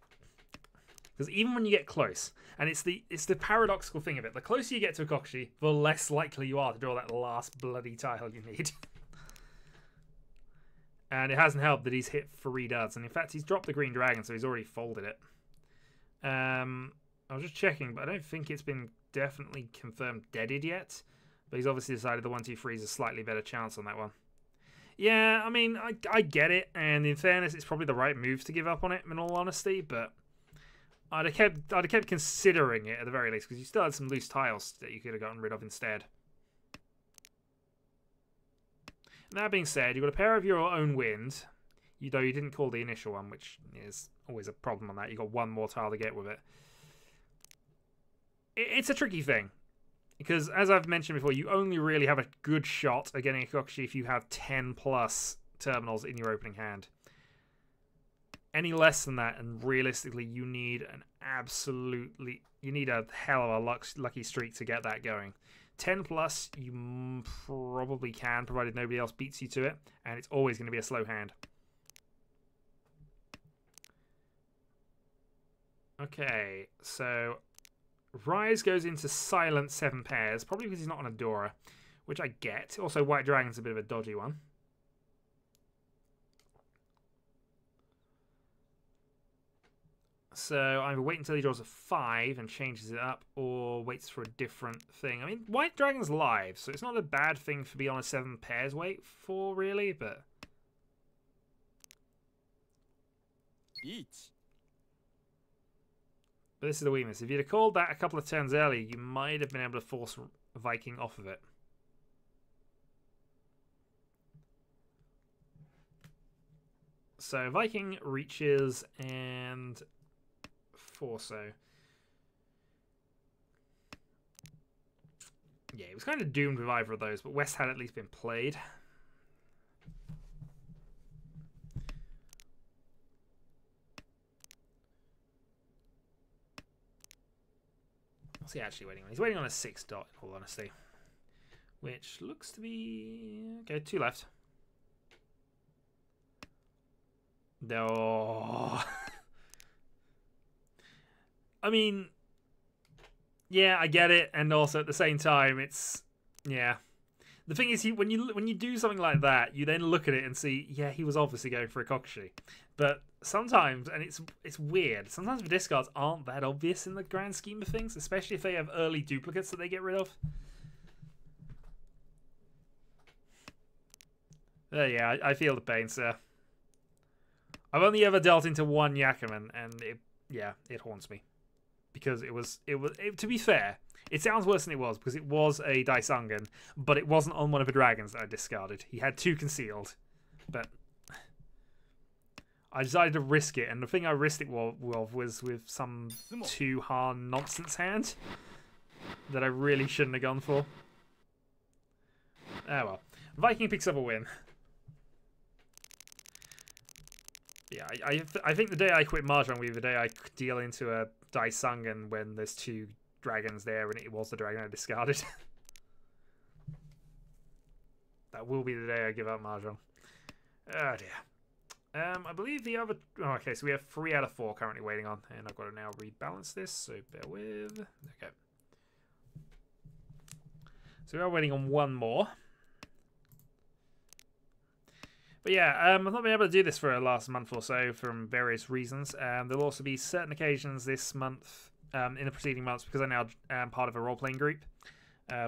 Because even when you get close, and it's the paradoxical thing of it, the closer you get to a Kokushi, the less likely you are to draw that last bloody tile you need. And it hasn't helped that he's hit 3 duds. And in fact, he's dropped the green dragon, so he's already folded it. I was just checking, but I don't think it's been definitely confirmed deaded yet. But he's obviously decided the 1-2-3 is a slightly better chance on that one. Yeah, I mean, I get it. And in fairness, it's probably the right move to give up on it, in all honesty. But I'd have kept considering it at the very least, because you still had some loose tiles that you could have gotten rid of instead. That being said, you've got a pair of your own wind, though you didn't call the initial one, which is always a problem on that. You've got one more tile to get with it. It's a tricky thing, because as I've mentioned before, you only really have a good shot at getting a Kokushi if you have 10 plus terminals in your opening hand. Any less than that, and realistically, you need a hell of a lucky streak to get that going. 10 plus, you probably can, provided nobody else beats you to it, and it's always going to be a slow hand. Okay, so Rise goes into silent 7 pairs, probably because he's not on a Dora, which I get. Also, White Dragon's a bit of a dodgy one. So either wait until he draws a 5 and changes it up, or waits for a different thing. I mean, White Dragon's live, so it's not a bad thing to be on a 7 pairs wait for, really, but... But this is the weakness. If you'd have called that a couple of turns early, you might have been able to force Viking off of it. So Viking reaches and Forso. Yeah, he was kind of doomed with either of those, but West had at least been played. What's he actually waiting on? He's waiting on a 6 dot, in all honesty. Which looks to be... Okay, 2 left. No. I mean, yeah, I get it, and also at the same time, it's yeah. The thing is, when you do something like that, you then look at it and see, yeah, he was obviously going for a Kokushi. But sometimes, and it's weird. Sometimes the discards aren't that obvious in the grand scheme of things, especially if they have early duplicates that they get rid of. Yeah, I feel the pain, sir. I've only ever dealt into 1 Yakuman, and it haunts me. Because it was to be fair, it sounds worse than it was, because it was a Daisangan, but it wasn't on one of the dragons that I discarded. He had 2 concealed, but I decided to risk it, and the thing I risked it was with some 2 Han nonsense hand that I really shouldn't have gone for. Oh well. Viking picks up a win. Yeah, I think the day I quit Mahjong will be the day I deal into a Daisangan when there's 2 dragons there and it was the dragon I discarded. That will be the day I give up Mahjong. Oh dear. I believe the other... Oh, okay, so we have 3 out of 4 currently waiting on, and I've got to now rebalance this, so bear with. Okay. So we are waiting on 1 more. But yeah, I've not been able to do this for the last month or so from various reasons. There'll also be certain occasions this month, in the preceding months, because I now am part of a role-playing group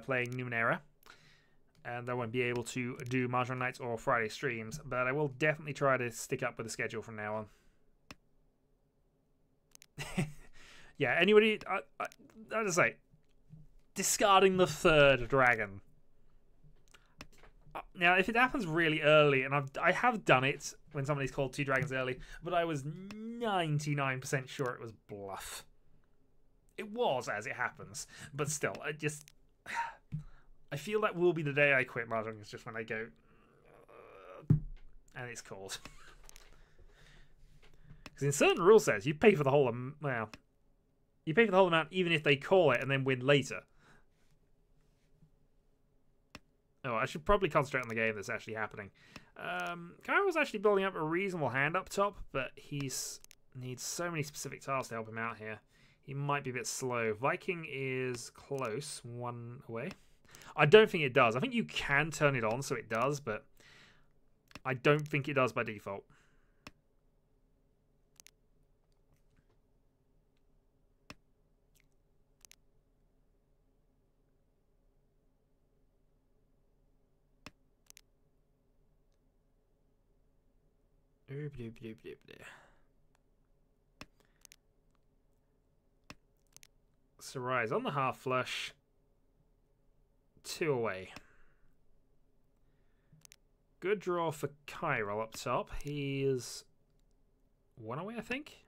playing Numenera. And I won't be able to do Mahjong nights or Friday streams, but I will definitely try to stick up with the schedule from now on. Yeah, anybody... I just say, discarding the 3rd dragon. Now, if it happens really early, and I have done it when somebody's called 2 dragons early, but I was 99% sure it was bluff. It was, as it happens, but still, I feel that will be the day I quit Mahjong. It's just when I go, and it's called. Because in certain rule sets, you pay for the whole you pay for the whole amount even if they call it and then win later. Oh, I should probably concentrate on the game that's actually happening. Kyle was actually building up a reasonable hand up top, but he needs so many specific tiles to help him out here. He might be a bit slow. Viking is close, 1 away. I don't think it does. I think you can turn it on so it does, but I don't think it does by default. Sarai is on the half flush. 2 away. Good draw for Kyril up top. He is 1 away, I think.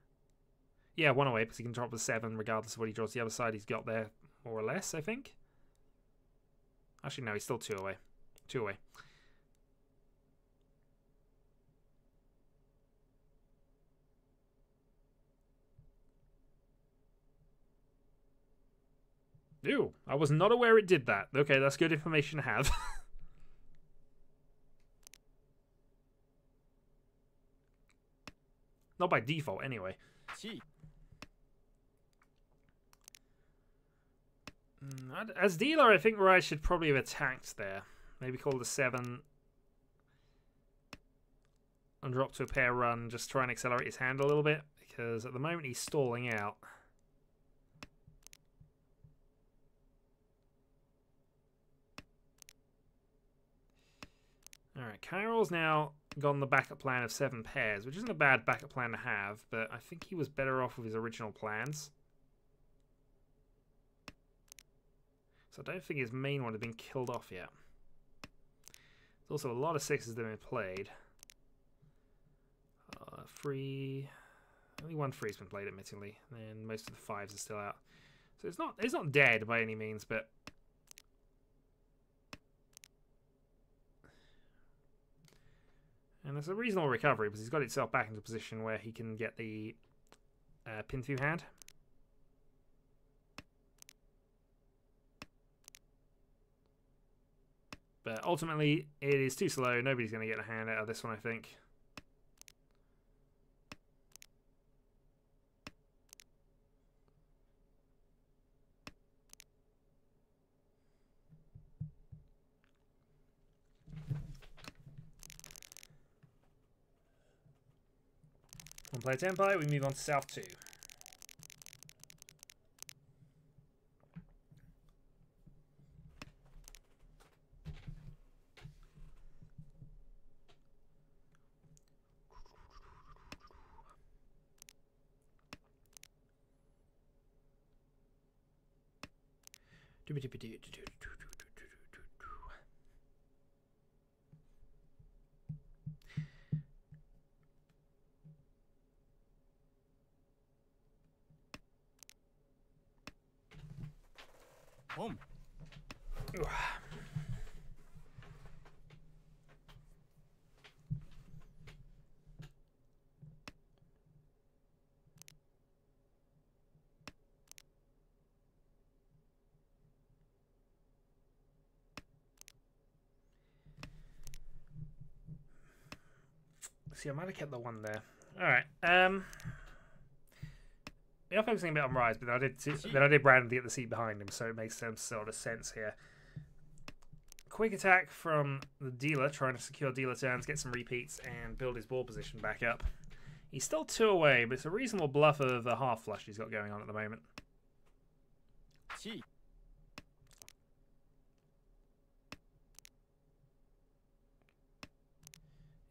Yeah, 1 away because he can drop the 7 regardless of what he draws the other side. He's got there more or less, I think. Actually, no, he's still 2 away. 2 away. Ew, I was not aware it did that. Okay, that's good information to have. Not by default, anyway. As dealer, I think Riichi should probably have attacked there. Maybe call the 7 and drop to a pair run. Just try and accelerate his hand a little bit. Because at the moment he's stalling out. Alright, Kyril's now gone the backup plan of 7 pairs, which isn't a bad backup plan to have, but I think he was better off with his original plans. So I don't think his main one had been killed off yet. There's also a lot of 6s that have been played. Free... Only 1 free's been played, admittedly, and most of the 5s are still out. So it's not dead by any means, but... And there's a reasonable recovery because he's got himself back into a position where he can get the pin through hand. But ultimately, it is too slow. Nobody's going to get a hand out of this one, I think. One player tempo, we move on to South 2. Home. See, I might have kept the 1 there. All right. We are focusing a bit on Rise, but I did Brandon to get the seat behind him, so it makes some sort of sense here. Quick attack from the dealer, trying to secure dealer turns, get some repeats, and build his ball position back up. He's still 2 away, but it's a reasonable bluff of a half flush he's got going on at the moment.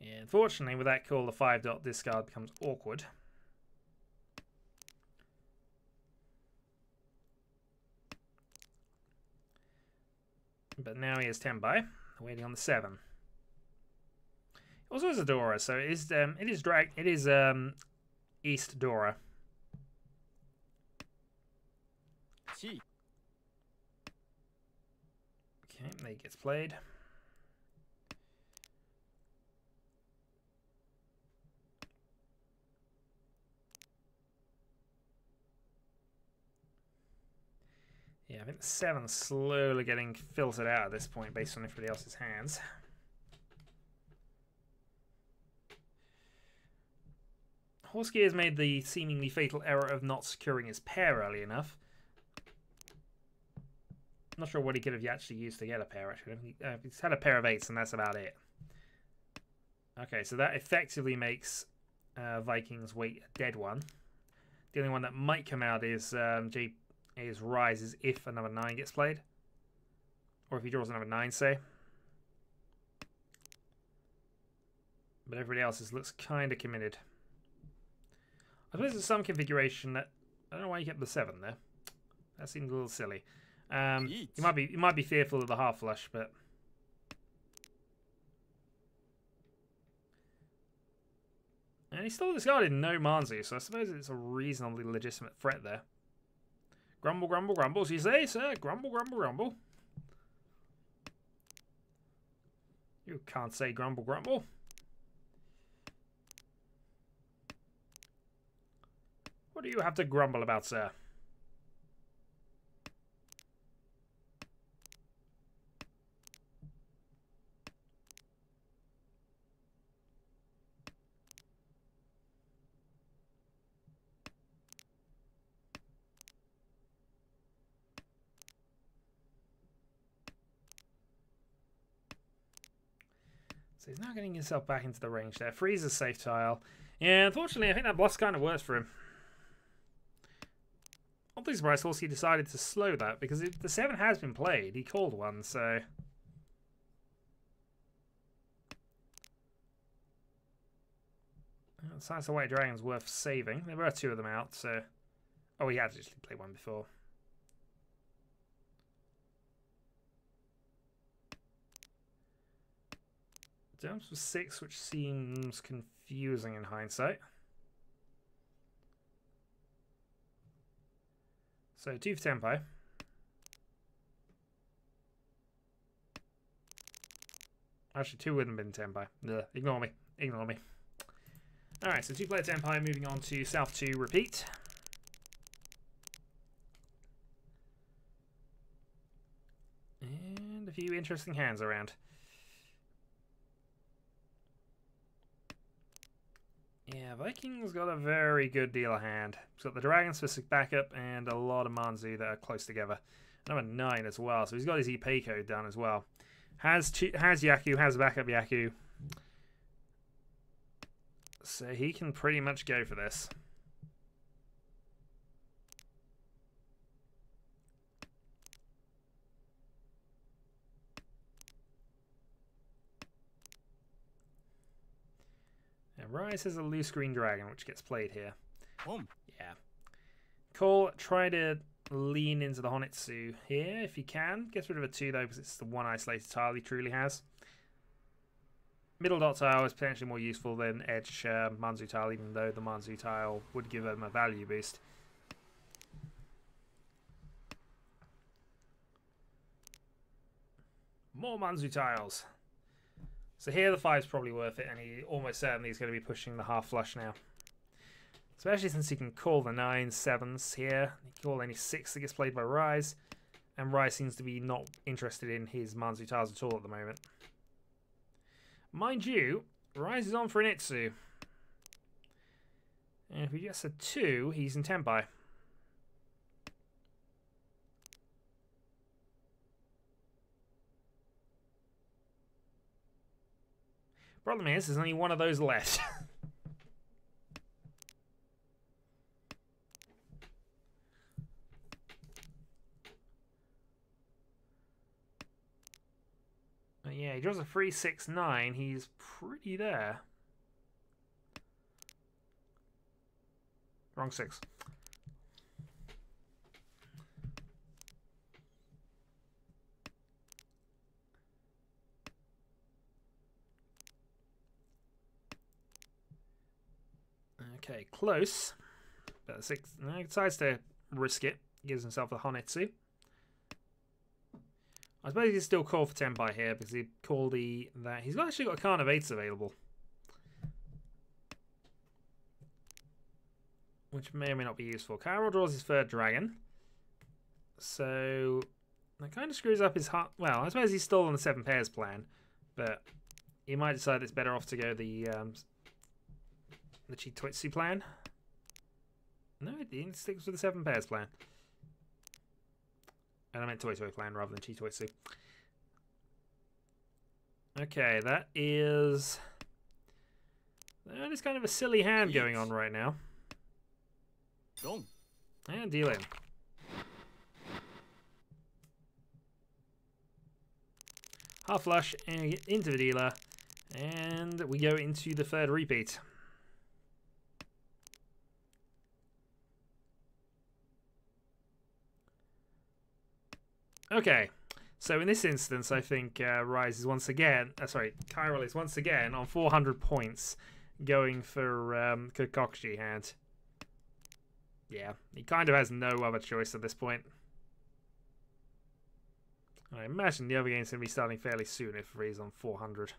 Yeah, unfortunately, with that call, the 5-dot discard becomes awkward. But now he has Tenbai, waiting on the 7. Also has a Dora, so it is East Dora. Gee. Okay, there he gets played. Yeah, I think the 7's slowly getting filtered out at this point based on everybody else's hands. Horsky has made the seemingly fatal error of not securing his pair early enough. Not sure what he could have actually used to get a pair, actually. He's had a pair of 8s and that's about it. Okay, so that effectively makes Vikings wait a dead one. The only one that might come out is Rises if another 9 gets played. Or if he draws another 9, say. But everybody else's looks kind of committed. I suppose there's some configuration that... I don't know why you kept the 7 there. That seemed a little silly. You might be fearful of the half flush, but... And he still discarded no Manzu, so I suppose it's a reasonably legitimate threat there. Grumble, grumble, grumble, you say, sir? Grumble, grumble, grumble. You can't say grumble, grumble. What do you have to grumble about, sir? So he's now getting himself back into the range there. Freeze a safe tile. Yeah, unfortunately, I think that bluff kind of works for him. Oddly surprised, of course, he decided to slow that because the 7 has been played. He called one, so... Science of White Dragon's worth saving. There were 2 of them out, so... Oh, he had actually played one before. Jumps for 6, which seems confusing in hindsight. So 2 for Tempo. Actually, 2 wouldn't have been Tempo. Ugh, ignore me. Ignore me. Alright, so 2-player Tempo, moving on to South 2 repeat. And a few interesting hands around. Yeah, Vikings got a very good deal of hand. He's got the Dragons for backup and a lot of Manzu that are close together. Number 9 as well, so he's got his EP code done as well. Has Yaku, has backup Yaku. So he can pretty much go for this. Rise has a loose green dragon, which gets played here. Yeah. Cole, try to lean into the Honitsu here if you can. Gets rid of a 2 though, because it's the one isolated tile he truly has. Middle dot tile is potentially more useful than edge Manzu tile, even though the Manzu tile would give him a value boost. More Manzu tiles. So here the 5's probably worth it, and he almost certainly is going to be pushing the half flush now. Especially since he can call the 9s, 7s here. He can call any 6 that gets played by Rise. And Rise seems to be not interested in his Manzu tiles at all at the moment. Mind you, Rise is on for an Itsu. And if he gets a 2, he's in Tenpai. Problem is, there's only one of those left. Yeah, he draws a 3-6-9. He's pretty there. Wrong 6. Okay, close. But 6. No, he decides to risk it. Gives himself a Honitsu. I suppose he can still call for Tenpai here because he called that. He's actually got a Khan of 8s available. Which may or may not be useful. Carol draws his 3rd dragon. So that kind of screws up his heart. Well, I suppose he's still on the 7 pairs plan. But he might decide it's better off to go the Chitwitsu plan. No, he sticks with the 7 pairs plan. And I meant Toitoi plan rather than Chitwitsu. Okay, that is is kind of a silly hand going on right now. Dong. And deal in. Half flush and into the dealer. And we go into the third repeat. Okay, so in this instance, I think Rise is once again, Kyril is once again on 400 points, going for Kokokshi hand. Yeah, he kind of has no other choice at this point. I imagine the other game's going to be starting fairly soon if Riichi's on 400.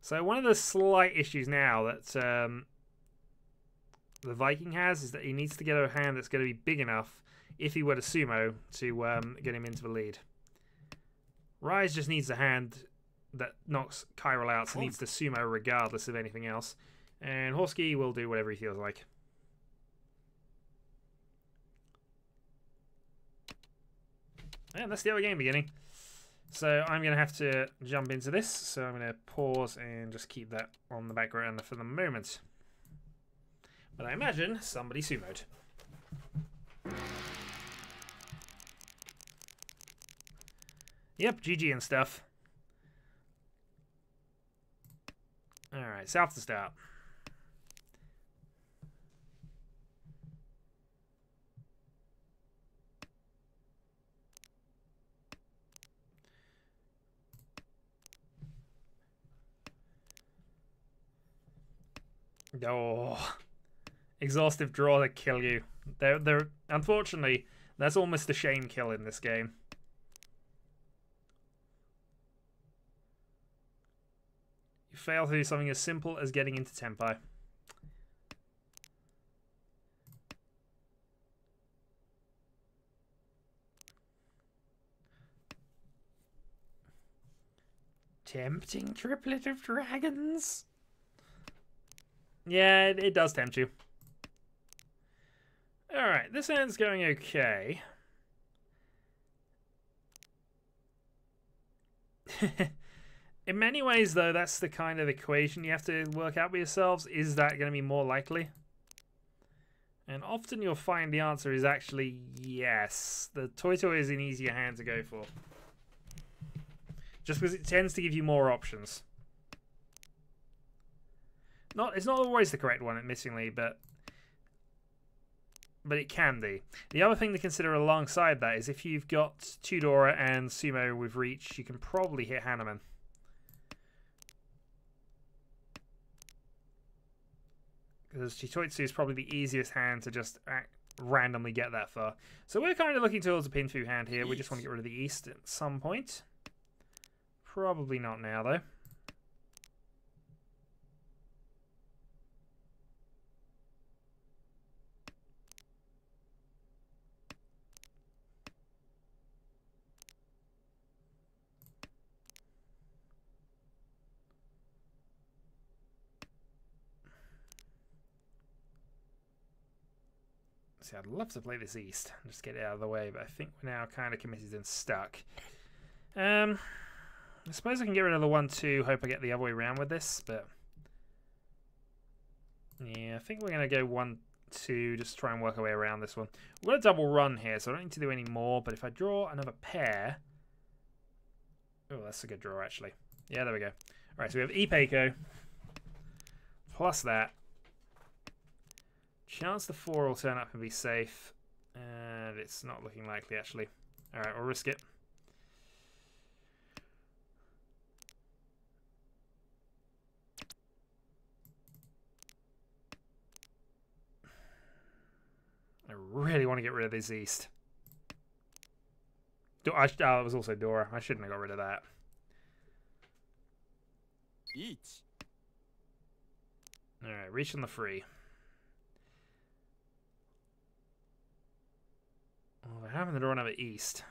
So one of the slight issues now that the Viking has is that he needs to get a hand that's going to be big enough if he were to sumo to get him into the lead. Rise just needs a hand that knocks Kyril out, so needs to sumo regardless of anything else. And Horsky will do whatever he feels like. And that's the other game beginning. So I'm going to have to jump into this. So I'm going to pause and just keep that on the background for the moment. But I imagine somebody sumoed. Yep, GG and stuff. Alright, south to start. Oh, exhaustive draw to kill you. They're unfortunately, that's almost a shame kill in this game. You fail to do something as simple as getting into Tempai. Tempting triplet of dragons. Yeah, it does tempt you. Alright, this hand's going okay. In many ways, though, that's the kind of equation you have to work out with yourselves. Is that going to be more likely? And often you'll find the answer is actually yes. The Toy is an easier hand to go for. Just because it tends to give you more options. It's not always the correct one, admittingly, but it can be. The other thing to consider alongside that is if you've got Tudora and Sumo with Riichi, you can probably hit Hanneman. Because Chitoitsu is probably the easiest hand to just randomly get that far. So we're kind of looking towards a Pinfu hand here. We just want to get rid of the East at some point. Probably not now, though. See, I'd love to play this East and just get it out of the way, but I think we're now kind of committed and stuck. I suppose I can get rid of the 1-2, hope I get the other way around with this, but yeah, I think we're going to go 1-2, just try and work our way around this one. We've got a double run here, so I don't need to do any more, but if I draw another pair... Oh, that's a good draw, actually. Yeah, there we go. Alright, so we have Ipeiko, plus that. Chance the 4 will turn up and be safe, and it's not looking likely, actually. Alright, we'll risk it. I really want to get rid of this East. It was also Dora. I shouldn't have got rid of that. Each. Alright, reach on the free. Well, they're having to draw another East.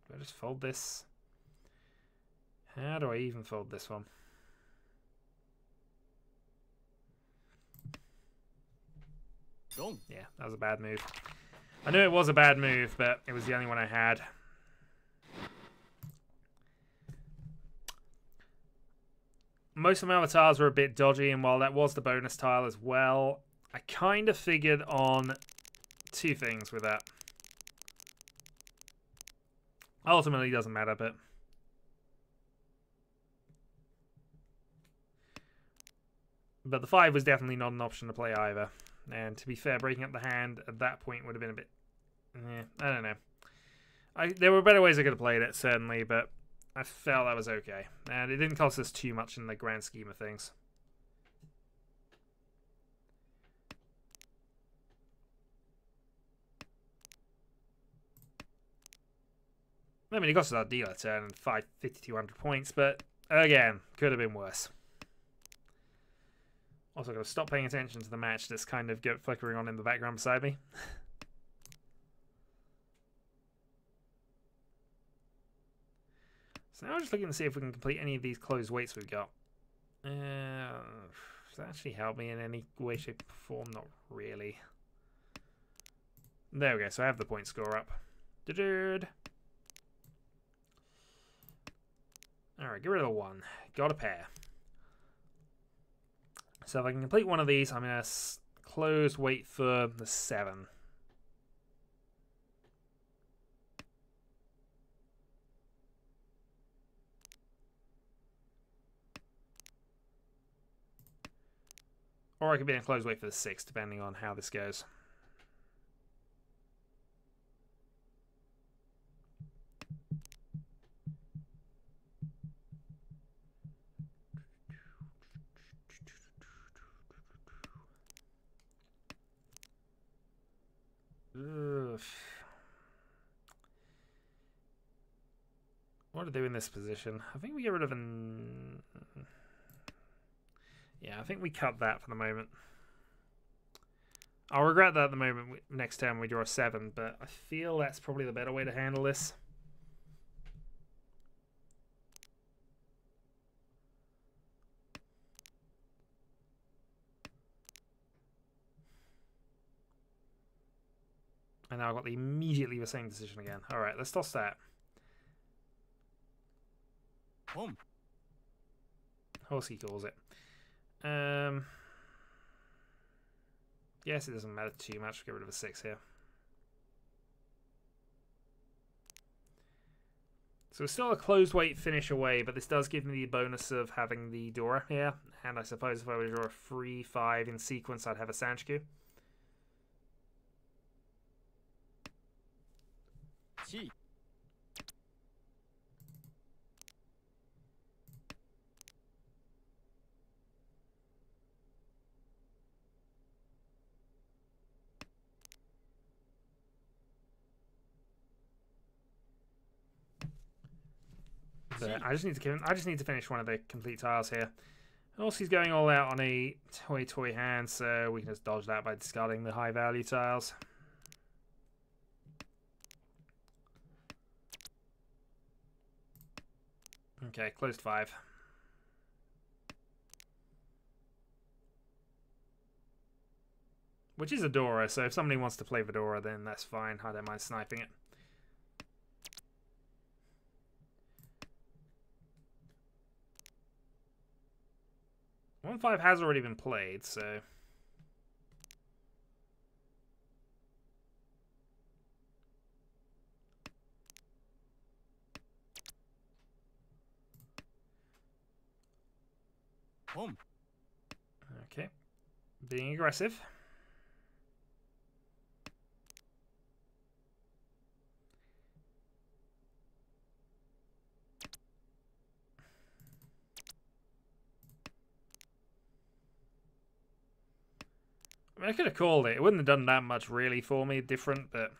Do I just fold this? How do I even fold this one? Dong. Yeah, that was a bad move. I knew it was a bad move, but it was the only one I had. Most of my other tiles were a bit dodgy, and while that was the bonus tile as well, I kind of figured on two things with that. Ultimately, it doesn't matter, but... But the 5 was definitely not an option to play either. And to be fair, breaking up the hand at that point would have been a bit... I don't know. There were better ways I could have played it, certainly, but I felt that was okay. And it didn't cost us too much in the grand scheme of things. I mean, it cost us our dealer turn and 5,200 points, but again, could have been worse. Also, got to stop paying attention to the match that's kind of flickering on in the background beside me. So now I'm just looking to see if we can complete any of these closed weights we've got. Does that actually help me in any way, shape, or form? Not really. There we go. So I have the point score up. Alright, get rid of the 1. Got a pair. So if I can complete one of these, I'm going to close weight for the 7. Or I could be in closed weight for the 6, depending on how this goes. Ugh. What to do in this position? I think we get rid of an... Yeah, I think we cut that for the moment. I'll regret that at the moment next time we draw a 7, but I feel that's probably the better way to handle this. And now I've got immediately the same decision again. Alright, let's toss that. Horsey calls it. Yes, it doesn't matter too much. Get rid of a 6 here. So it's still a closed weight finish away, but this does give me the bonus of having the Dora here. And I suppose if I were to draw a 3-5 in sequence, I'd have a Sanchiku. But I just need to finish one of the complete tiles here. Also, he's going all out on a toy hand, so we can just dodge that by discarding the high value tiles. Okay, closed 5. Which is Adora, so if somebody wants to play Fedora, then that's fine. I don't mind sniping it. One 5 has already been played, so... Okay. Being aggressive. I mean, I could have called it. It wouldn't have done that much really for me, different, but...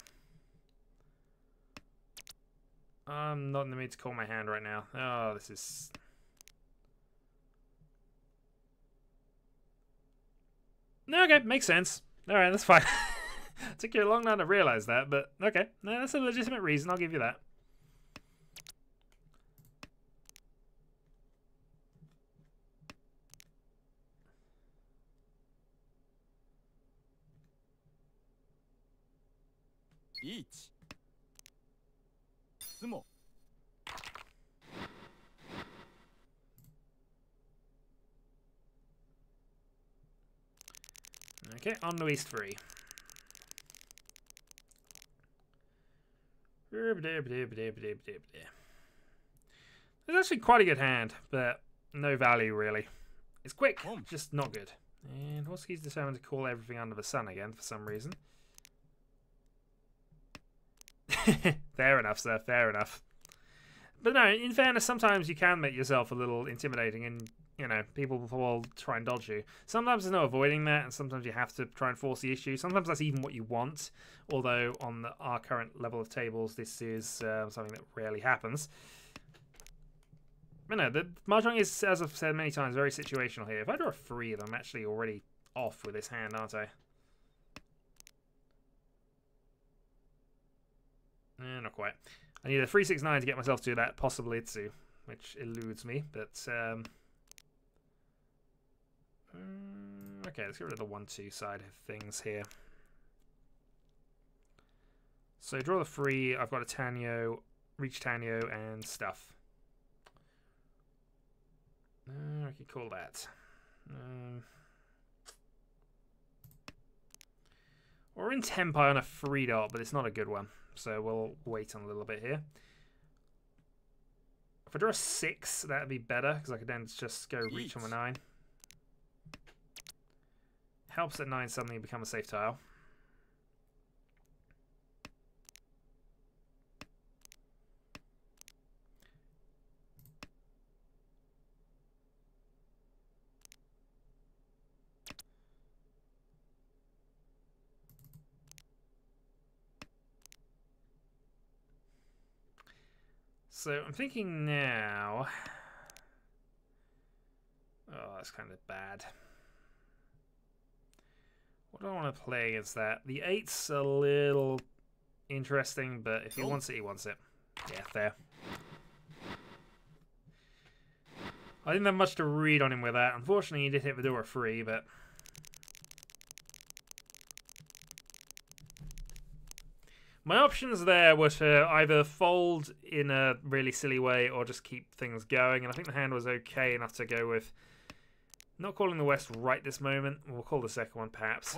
I'm not in the mood to call my hand right now. Oh, this is... No, okay, makes sense. Alright, that's fine. Took you a long time to realize that, but okay. No, that's a legitimate reason, I'll give you that. Riichi. Sumo. Okay, on to East 3. It's actually quite a good hand, but no value really. It's quick, just not good. And Horsky's determined to call everything under the sun again for some reason. Fair enough, sir, fair enough. But no, in fairness, sometimes you can make yourself a little intimidating and, you know, people will try and dodge you. Sometimes there's no avoiding that, and sometimes you have to try and force the issue. Sometimes that's even what you want, although on our current level of tables, this is something that rarely happens. But no, the Mahjong is, as I've said many times, very situational here. If I draw a 3, then I'm actually already off with this hand, aren't I? Not quite. I need a 3-6-9 to get myself to that possible Itsu, which eludes me, but okay, let's get rid of the 1-2 side of things here. So draw the 3, I've got a Tanyo, Reach Tanyo, and stuff. I could call that. We're in Tempai on a 3-dot, but it's not a good one. So we'll wait on a little bit here. If I draw a 6, that'd be better, because I could then just go Reach on the 9. Helps that 9 suddenly become a safe tile. So I'm thinking now. Oh, that's kind of bad. What do I want to play against that? The 8's a little interesting, but if he wants it, he wants it. Yeah, fair. I didn't have much to read on him with that. Unfortunately, he did hit the door 3, but my options there were to either fold in a really silly way or just keep things going, and I think the hand was okay enough to go with not calling the West right this moment. We'll call the second one, perhaps.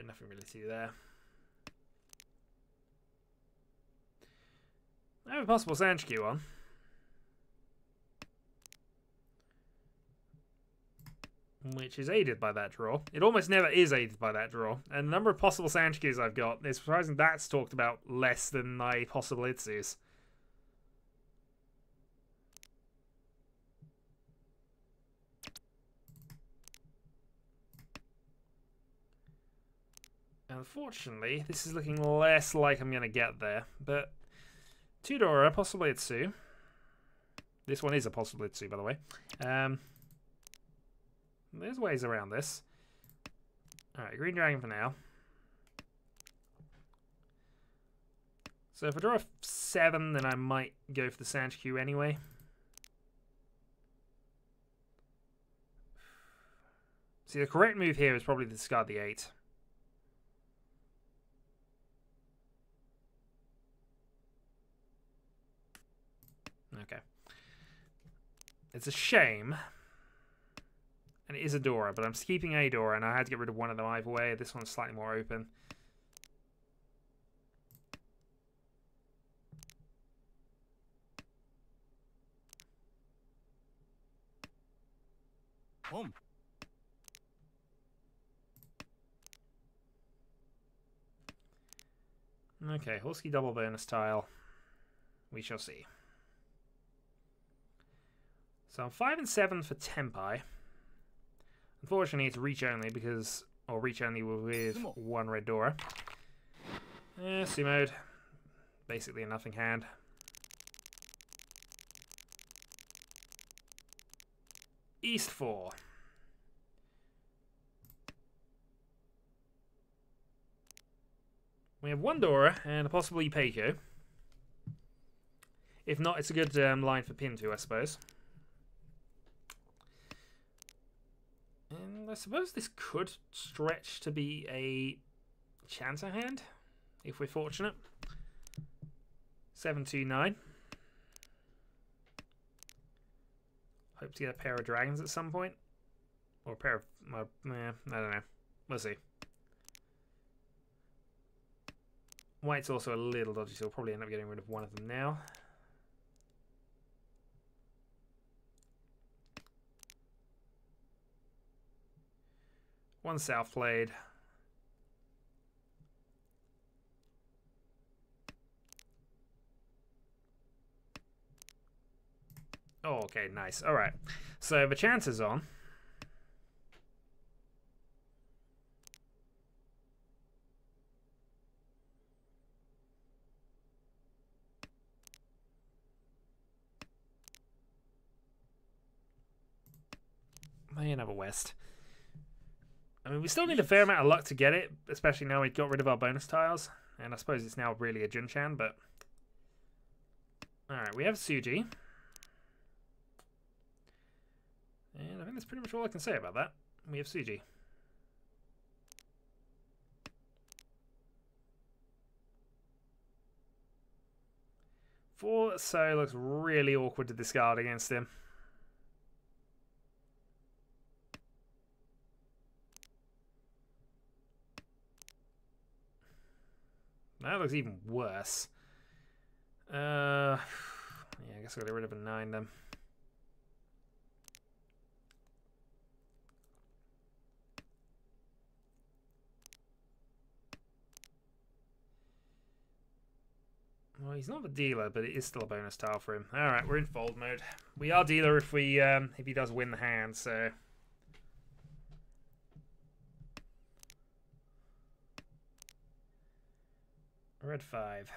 Nothing really to do there. I have a possible Sanchikyu on. Which is aided by that draw. It almost never is aided by that draw. And the number of possible Sanchikyus I've got, it's surprising that's talked about less than my possible Itsus. Unfortunately, this is looking less like I'm going to get there. But Tudora, possible Itsu. This one is a possible Itsu, by the way. There's ways around this. Alright, Green Dragon for now. So if I draw a 7, then I might go for the Sanchikyu anyway. See, the correct move here is probably to discard the 8. Okay. It's a shame. And it is a Dora, but I'm keeping a Dora, and I had to get rid of one of them either way. This one's slightly more open. Okay, Horsky double bonus tile. We shall see. So I'm 5 and 7 for Tempai. Unfortunately, it's reach only because, or reach only with one red Dora. Sumoed. Basically a nothing hand. East 4. We have one Dora and a possible Ipeiko. If not, it's a good line for pin to, I suppose. And I suppose this could stretch to be a Chanter hand, if we're fortunate. 729. Hope to get a pair of dragons at some point. Or a pair of... I don't know. We'll see. White's also a little dodgy, so we'll probably end up getting rid of one of them now. One south played. Oh, okay, nice. All right. So the chance is on. May another west. I mean, we still need a fair amount of luck to get it, especially now we got rid of our bonus tiles. And I suppose it's now really a Junchan, but... Alright, we have Suji. And I think that's pretty much all I can say about that. We have Suji. Four So looks really awkward to discard against him. That looks even worse. Yeah, I guess I'll get rid of a 9 then. Well, he's not the dealer, but it is still a bonus tile for him. Alright, we're in fold mode. We are dealer if he does win the hand, so... Red 5.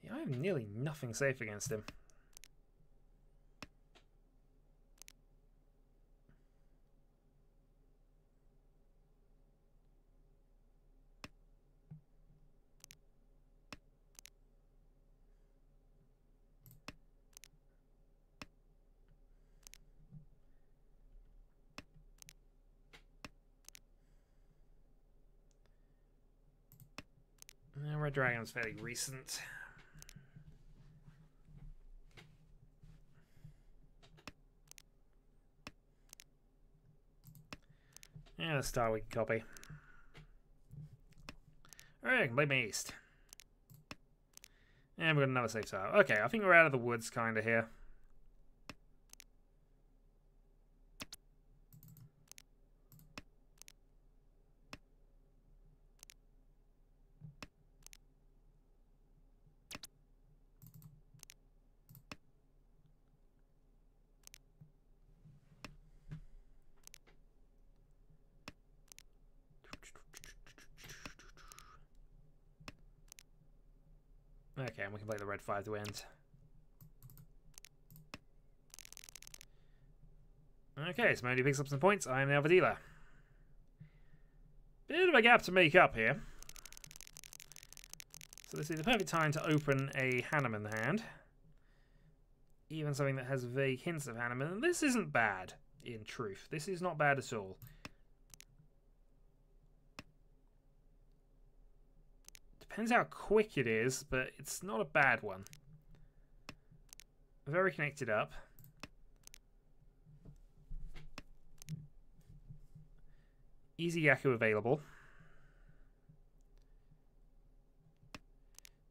Yeah, I have nearly nothing safe against him. Red Dragon's fairly recent. Yeah, the star we can copy. Alright, blame me east. And we've got another safe tile. Okay, I think we're out of the woods kind of here. Okay, and we can play the red 5 to end. Okay, so Modi picks up some points. I am now the dealer. Bit of a gap to make up here. So this is the perfect time to open a Hanneman hand. Even something that has vague hints of Hanneman. And this isn't bad, in truth. This is not bad at all. Depends how quick it is, but it's not a bad one. Very connected up. Easy Yaku available.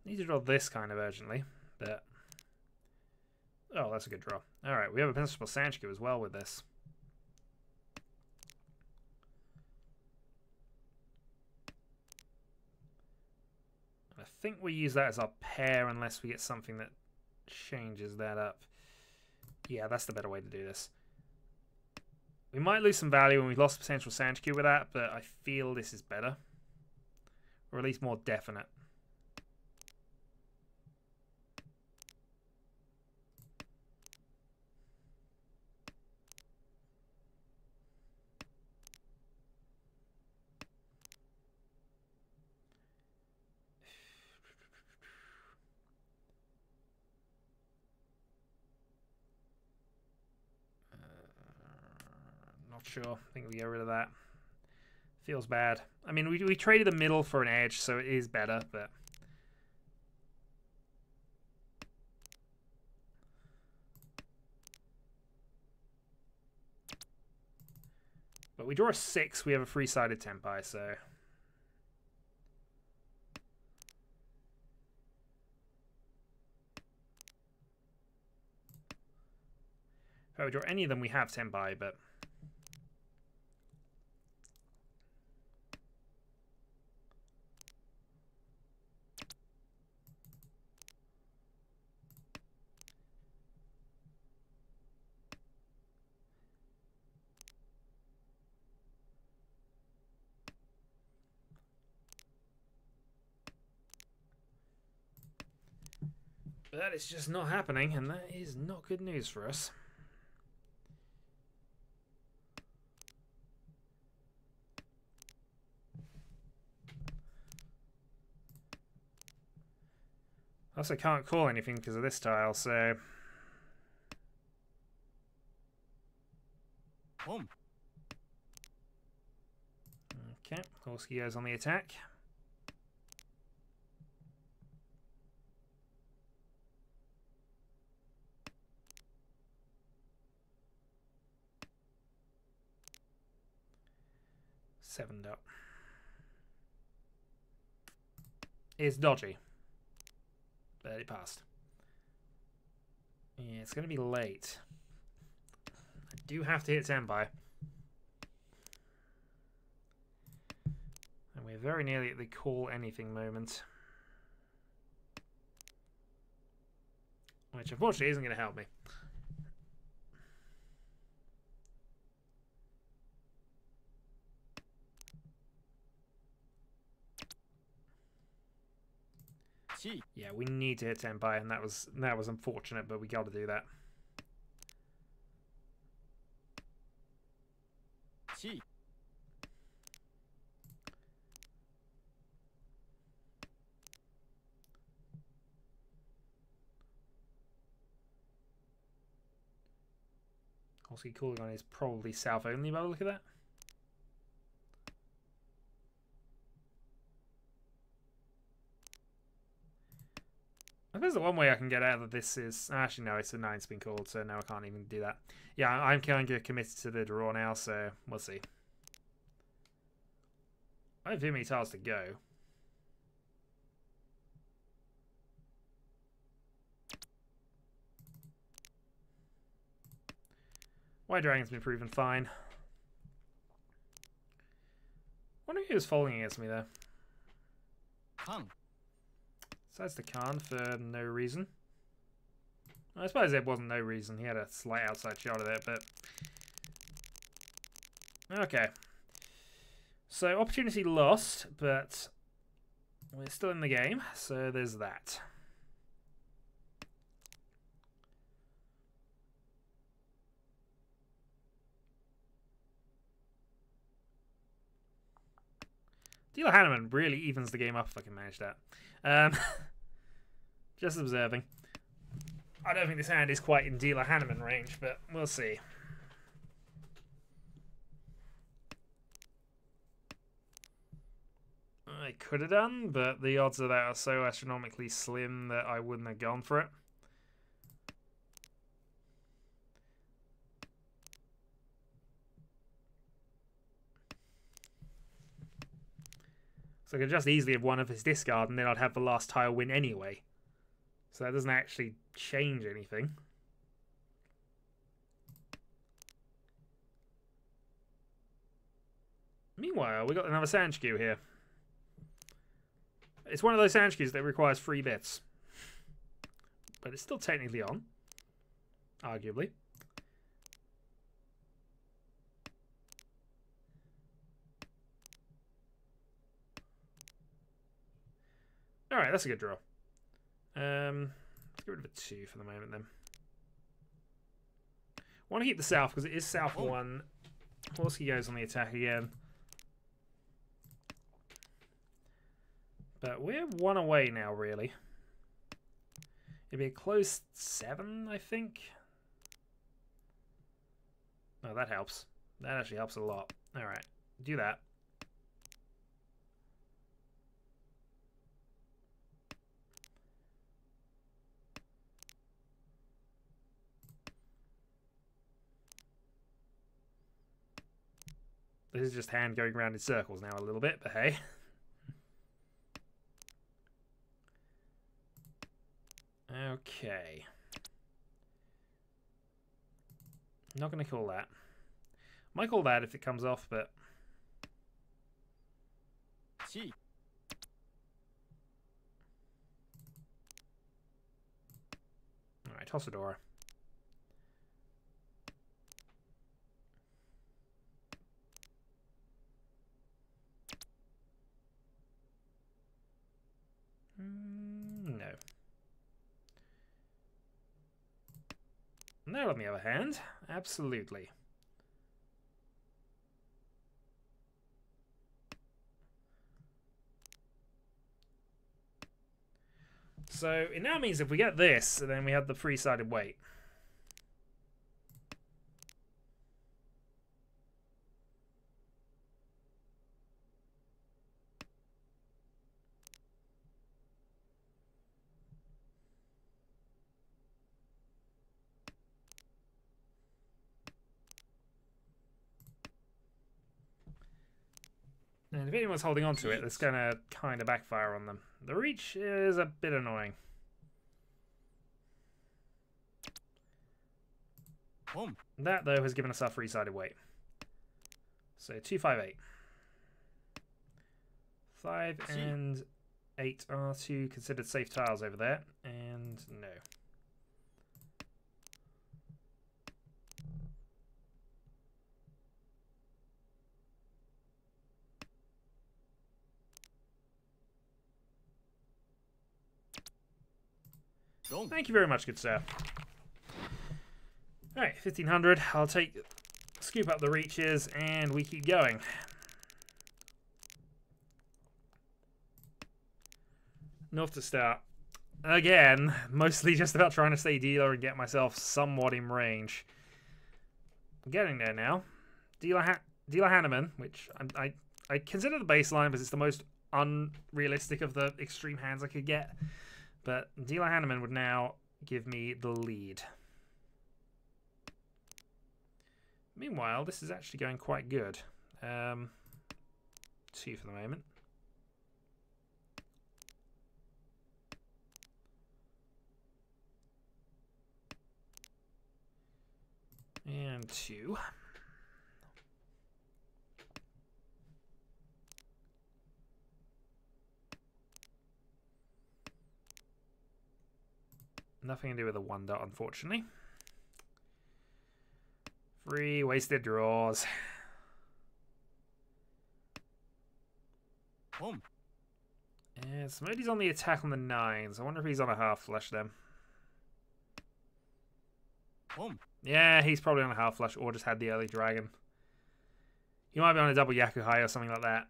Need to draw this kind of urgently, but... Oh, that's a good draw. Alright, we have a Principal Sanchku as well with this. I think we use that as our pair unless we get something that changes that up. Yeah, that's the better way to do this. We might lose some value when we've lost potential Sanchku with that, but I feel this is better. Or at least more definite. Not sure. I think we get rid of that. Feels bad. I mean, we traded the middle for an edge, so it is better, but... But we draw a 6, we have a 3-sided Tenpai, so... If I would draw any of them, we have Tenpai, but... But that is just not happening, and that is not good news for us. I also can't call anything because of this tile, so... Okay, Horsky goes on the attack. Sevened up. It's dodgy. But it passed. Yeah, it's going to be late. I do have to hit Tenpai. And we're very nearly at the call anything moment. Which unfortunately isn't going to help me. Yeah, we need to hit Tenpai, and that was unfortunate, but we got to do that. Also, cooling on is probably south only by the look of that. I suppose the one way I can get out of this is... Actually, no, it's a 9's been called, so now I can't even do that. Yeah, I'm kind of committed to the draw now, so we'll see. I have too many tiles to go. White Dragon's been proven fine. I wonder who was following against me there. Besides the Khan for no reason. I suppose there wasn't no reason. He had a slight outside shot of it, but... Okay. So, opportunity lost, but we're still in the game, so there's that. Dealer Hanneman really evens the game up if I can manage that. Just observing. I don't think this hand is quite in Dealer Hanneman range, but we'll see. I could have done, but the odds of that are so astronomically slim that I wouldn't have gone for it. So I could just easily have one of his discard, and then I'd have the last tile win anyway. So that doesn't actually change anything. Meanwhile, we got another Sand Skew here. It's one of those Sand Skews that requires 3 bits. But it's still technically on. Arguably. Alright, that's a good draw. Let's get rid of a 2 for the moment then. I want to keep the south because it is south 1. Horsky goes on the attack again. But we're 1 away now, really. It'd be a close 7, I think. Oh, that helps. That actually helps a lot. Alright, do that. This is just hand going around in circles now a little bit, but hey. Okay. Not going to call that. Might call that if it comes off, but... Chi. Alright, Tossadora. No. No, on the other hand, absolutely. So it now means if we get this, then we have the three-sided weight. And if anyone's holding on to it, that's going to kind of backfire on them. The reach is a bit annoying. That, though, has given us our three-sided weight. So 2, 5, 8. 5 and 8 are two considered safe tiles over there. And no. Thank you very much, good sir. Alright, 1500. I'll scoop up the reaches, and we keep going. North to start. Again, mostly just about trying to stay dealer and get myself somewhat in range. I'm getting there now. Dealer Hanneman, which I consider the baseline because it's the most unrealistic of the extreme hands I could get. But Dealer Hanneman would now give me the lead. Meanwhile, this is actually going quite good. 2 for the moment. And 2. Nothing to do with a 1 dot, unfortunately. 3 wasted draws. Yeah, Smoothie's on the attack on the 9s. I wonder if he's on a half flush then. Yeah, he's probably on a half flush or just had the early dragon. He might be on a double Yakuhai or something like that.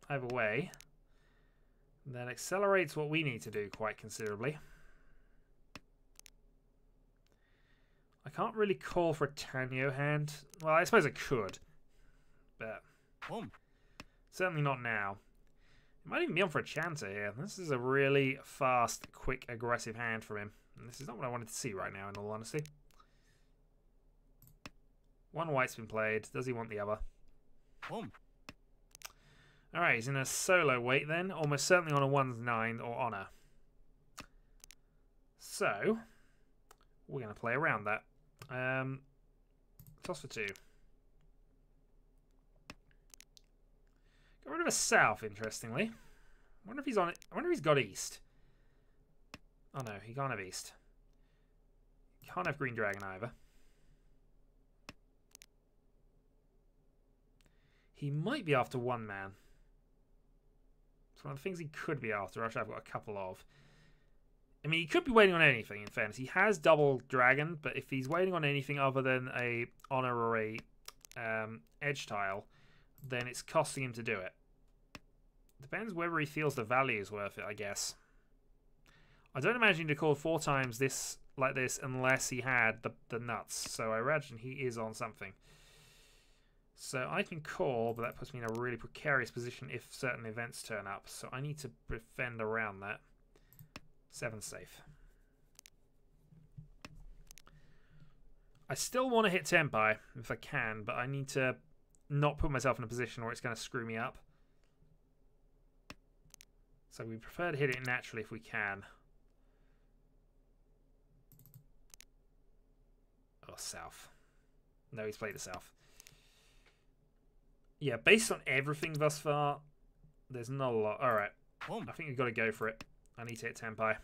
Either way, that accelerates what we need to do quite considerably. I can't really call for a Tanyo hand. Well, I suppose I could, but certainly not now. It might even be on for a Chanter here. This is a really fast, quick, aggressive hand from him. And this is not what I wanted to see right now, in all honesty. 1 white's been played. Does he want the other? Alright, he's in a solo weight then. Almost certainly on a 1's 9 or honor. So, we're going to play around that. Toss for 2. Got rid of a south, interestingly. I wonder if he's on it. I wonder if he's got east. Oh no, he can't have east. He can't have green dragon either. He might be after 1 man. It's one of the things he could be after. Actually, I've got a couple of. I mean, he could be waiting on anything, in fairness. He has double dragon, but if he's waiting on anything other than a honor or a edge tile, then it's costing him to do it. Depends whether he feels the value is worth it, I guess. I don't imagine to call 4 times this like this unless he had the nuts. So I imagine he is on something. So I can call, but that puts me in a really precarious position if certain events turn up. So I need to defend around that. 7 safe. I still want to hit Tenpai if I can, but I need to not put myself in a position where it's going to screw me up. So we prefer to hit it naturally if we can. Oh, south. No, he's played the south. Yeah, based on everything thus far, there's not a lot. Alright, I think we've got to go for it. I need to hit Tenpai.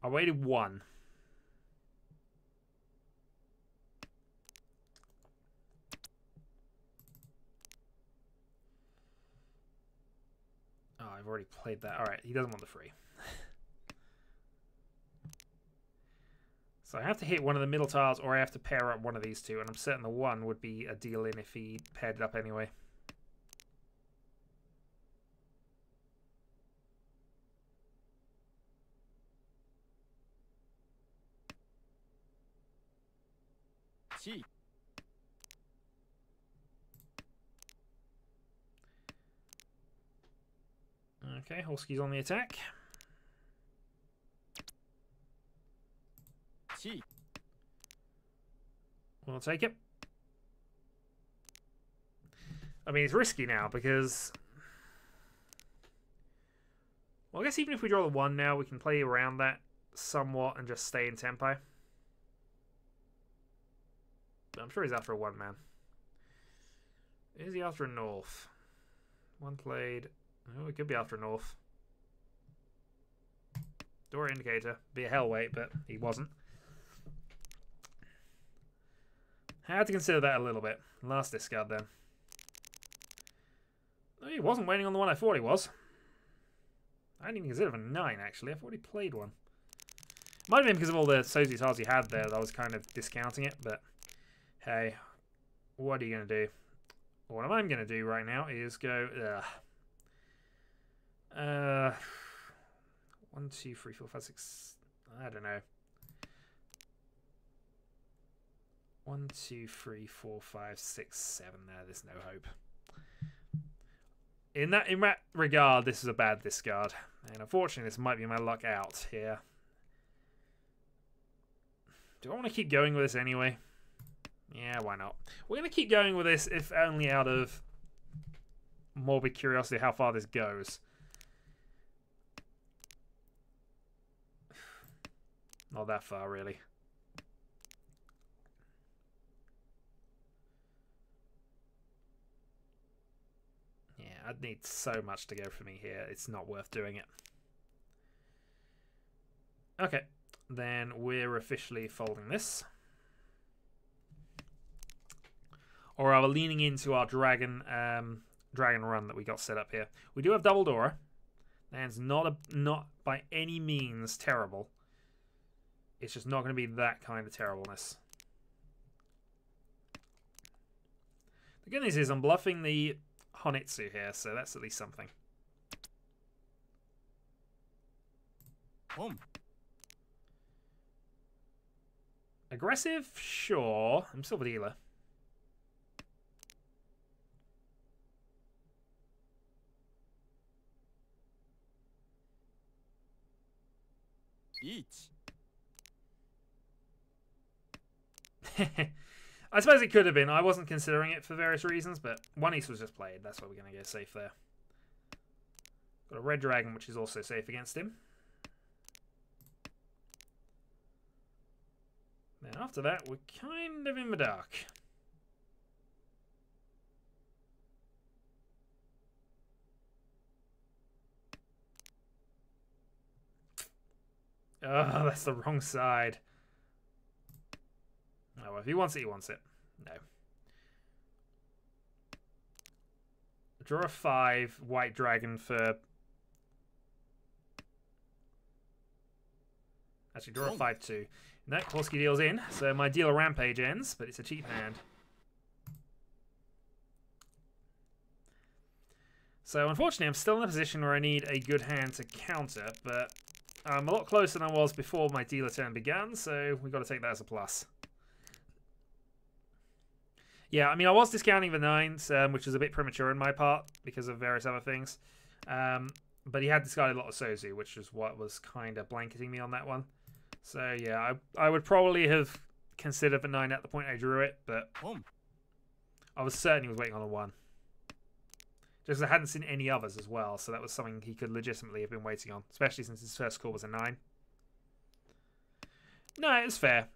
I waited 1. Oh, I've already played that. Alright, he doesn't want the 3. So I have to hit one of the middle tiles, or I have to pair up one of these two, and I'm certain the 1 would be a deal in if he paired it up anyway. Okay, Holski's on the attack. We'll take it. I mean, it's risky now because... Well, I guess even if we draw the 1 now, we can play around that somewhat and just stay in Tenpai. But I'm sure he's after a 1-man. Is he after a North? 1 played. Oh, it could be after a North. Door indicator. Be a hell wait, but he wasn't. Had to consider that a little bit. Last discard then. Oh, he wasn't waiting on the 1 I thought he was. I didn't even consider it a 9, actually. I thought he played 1. Might have been because of all the Sozi tiles he had there that I was kind of discounting it, but hey, what are you going to do? What I'm going to do right now is go... 1, 2, 3, 4, 5, 6... I don't know. 1, 2, 3, 4, 5, 6, 7. There's no hope. In that regard, this is a bad discard. And unfortunately, this might be my luck out here. Do I want to keep going with this anyway? Yeah, why not? We're going to keep going with this, if only out of morbid curiosity how far this goes. Not that far, really. Yeah, I'd need so much to go for me here. It's not worth doing it. Okay, then we're officially folding this. Or rather, leaning into our dragon run that we got set up here. We do have double Dora. That's not by any means terrible. It's just not going to be that kind of terribleness. The good news is I'm bluffing the Honitsu here, so that's at least something. Aggressive? Sure. I'm Silver Dealer. Riichi. I suppose it could have been. I wasn't considering it for various reasons, but 1 East was just played. That's why we're going to go safe there. Got a red dragon, which is also safe against him. Then after that, we're kind of in the dark. Oh, that's the wrong side. Oh, well, if he wants it, he wants it. No. Draw a 5, white dragon for... Actually, draw a 5-2. No, Korski deals in, so my dealer rampage ends, but it's a cheap hand. So, unfortunately, I'm still in a position where I need a good hand to counter, but I'm a lot closer than I was before my dealer turn began, so we've got to take that as a plus. Yeah, I mean, I was discounting the 9s, which was a bit premature on my part because of various other things. But he had discarded a lot of Sozu, which is what was kind of blanketing me on that one. So, yeah, I would probably have considered the 9 at the point I drew it, but I was certain he was waiting on a 1. Just because I hadn't seen any others as well, so that was something he could legitimately have been waiting on, especially since his first score was a 9. No, it was fair.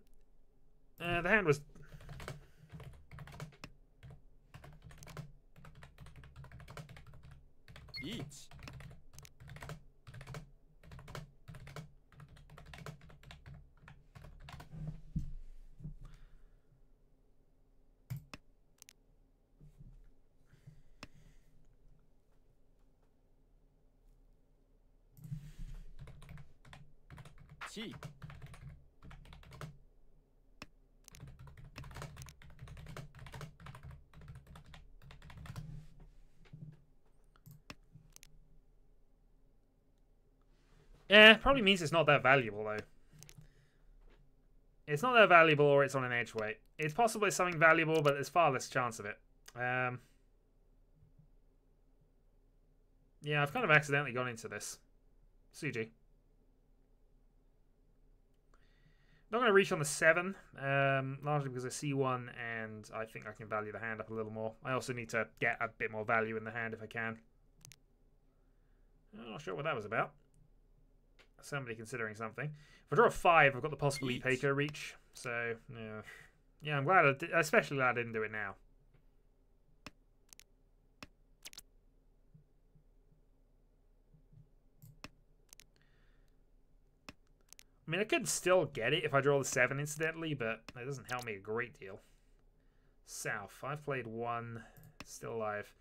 The hand was... Riichi. Chi. Yeah, probably means it's not that valuable, though. It's not that valuable, or it's on an edge weight. It's possible it's something valuable, but there's far less chance of it. Yeah, I've kind of accidentally gone into this. CG. Not going to reach on the 7, largely because I see 1, and I think I can value the hand up a little more. I also need to get a bit more value in the hand if I can. I'm not sure what that was about. Somebody considering something. If I draw a 5, I've got the possible Ipeko reach. So, yeah. Yeah, I'm glad especially glad I didn't do it now. I mean, I could still get it if I draw the 7 incidentally, but that doesn't help me a great deal. South. I've played 1. Still alive.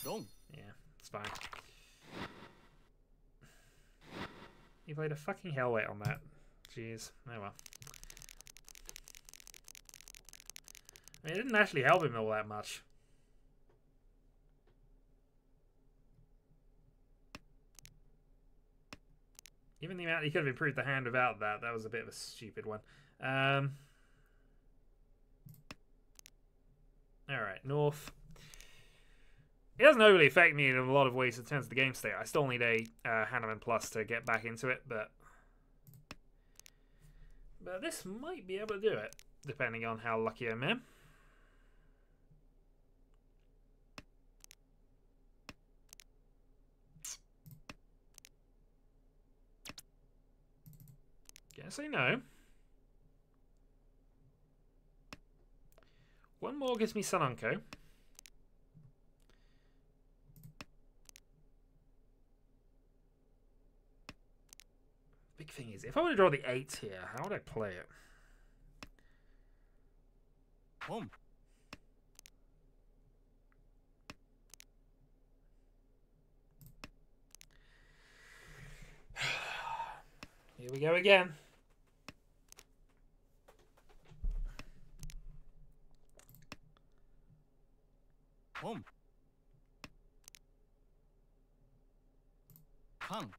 Long. Yeah, it's fine. He played a fucking hellweight on that. Jeez. Oh well. I mean, it didn't actually help him all that much. Even the amount he could have improved the hand without that, that was a bit of a stupid one. Alright, North. It doesn't overly affect me in a lot of ways in terms of the game state. I still need a Hanneman Plus to get back into it, but this might be able to do it, depending on how lucky I am. Guess I know. One more gives me Sanonko. Big thing is, if I were to draw the 8 here, how would I play it? Here we go again. Kang.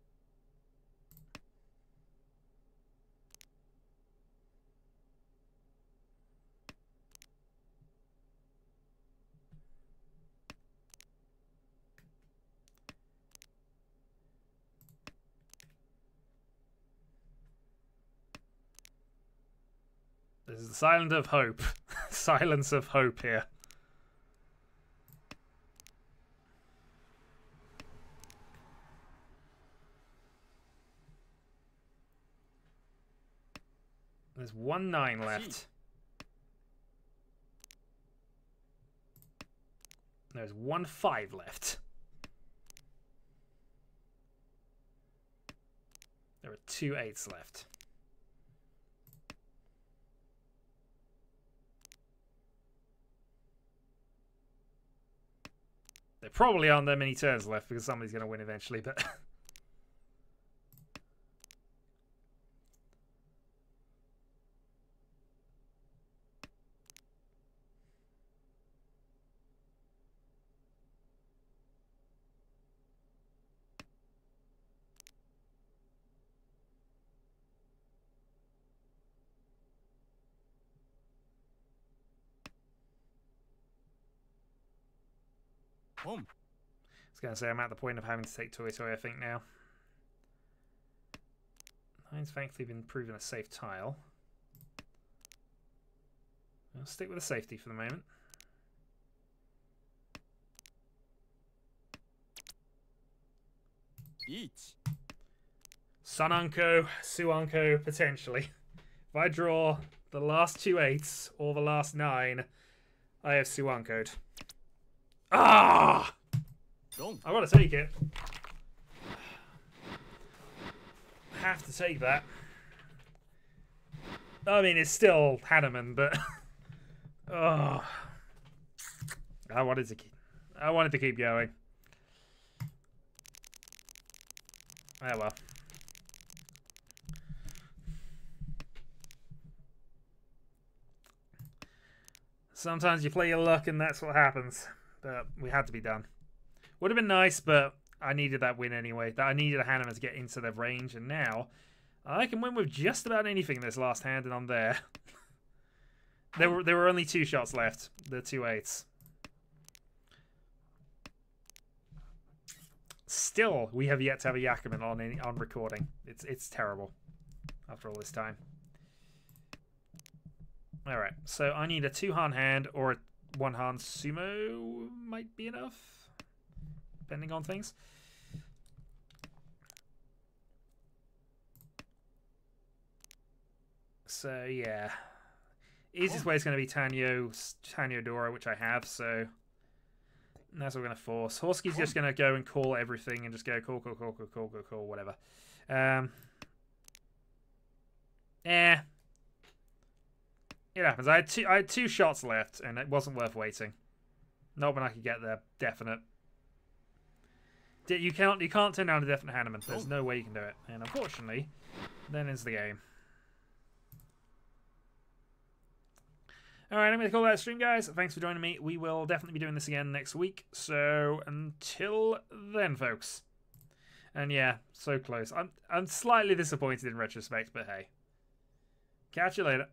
This is the silence of hope. Silence of hope here. There's 1 9 left. There's 1 5 left. There are 2 8s left. There probably aren't that many turns left because somebody's going to win eventually, but... Home. I was going to say I'm at the point of having to take Toy Toy, I think, now. 9's thankfully been proven a safe tile. I'll stick with the safety for the moment. Riichi. Sununko, Suunko, potentially. If I draw the last 2 8s or the last 9, I have Suunko'd. Ah! Don't. I want to take it. Have to take that. I mean, it's still Hanneman, but oh, I wanted to keep going. Oh well. Sometimes you play your luck and that's what happens. But we had to be done. Would have been nice, but I needed that win anyway. I needed a Hanneman to get into the range, and now I can win with just about anything this last hand, and I'm there. There were only 2 shots left. The 2 8s. Still, we have yet to have a Yakuman on recording. It's terrible after all this time. All right, so I need a 2-Han hand or a 1-Han sumo might be enough, depending on things. So yeah, easiest way is going to be Tanyo Dora, which I have. So that's what we're going to force. Horsky's just going to go and call everything and just go cool, whatever. It happens. I had 2 shots left, and it wasn't worth waiting. Not when I could get the definite. You can't turn down a definite Hanneman. There's no way you can do it, and unfortunately, then ends the game. All right, I'm going to call that a stream, guys. Thanks for joining me. We will definitely be doing this again next week. So until then, folks. And yeah, so close. I'm slightly disappointed in retrospect, but hey. Catch you later.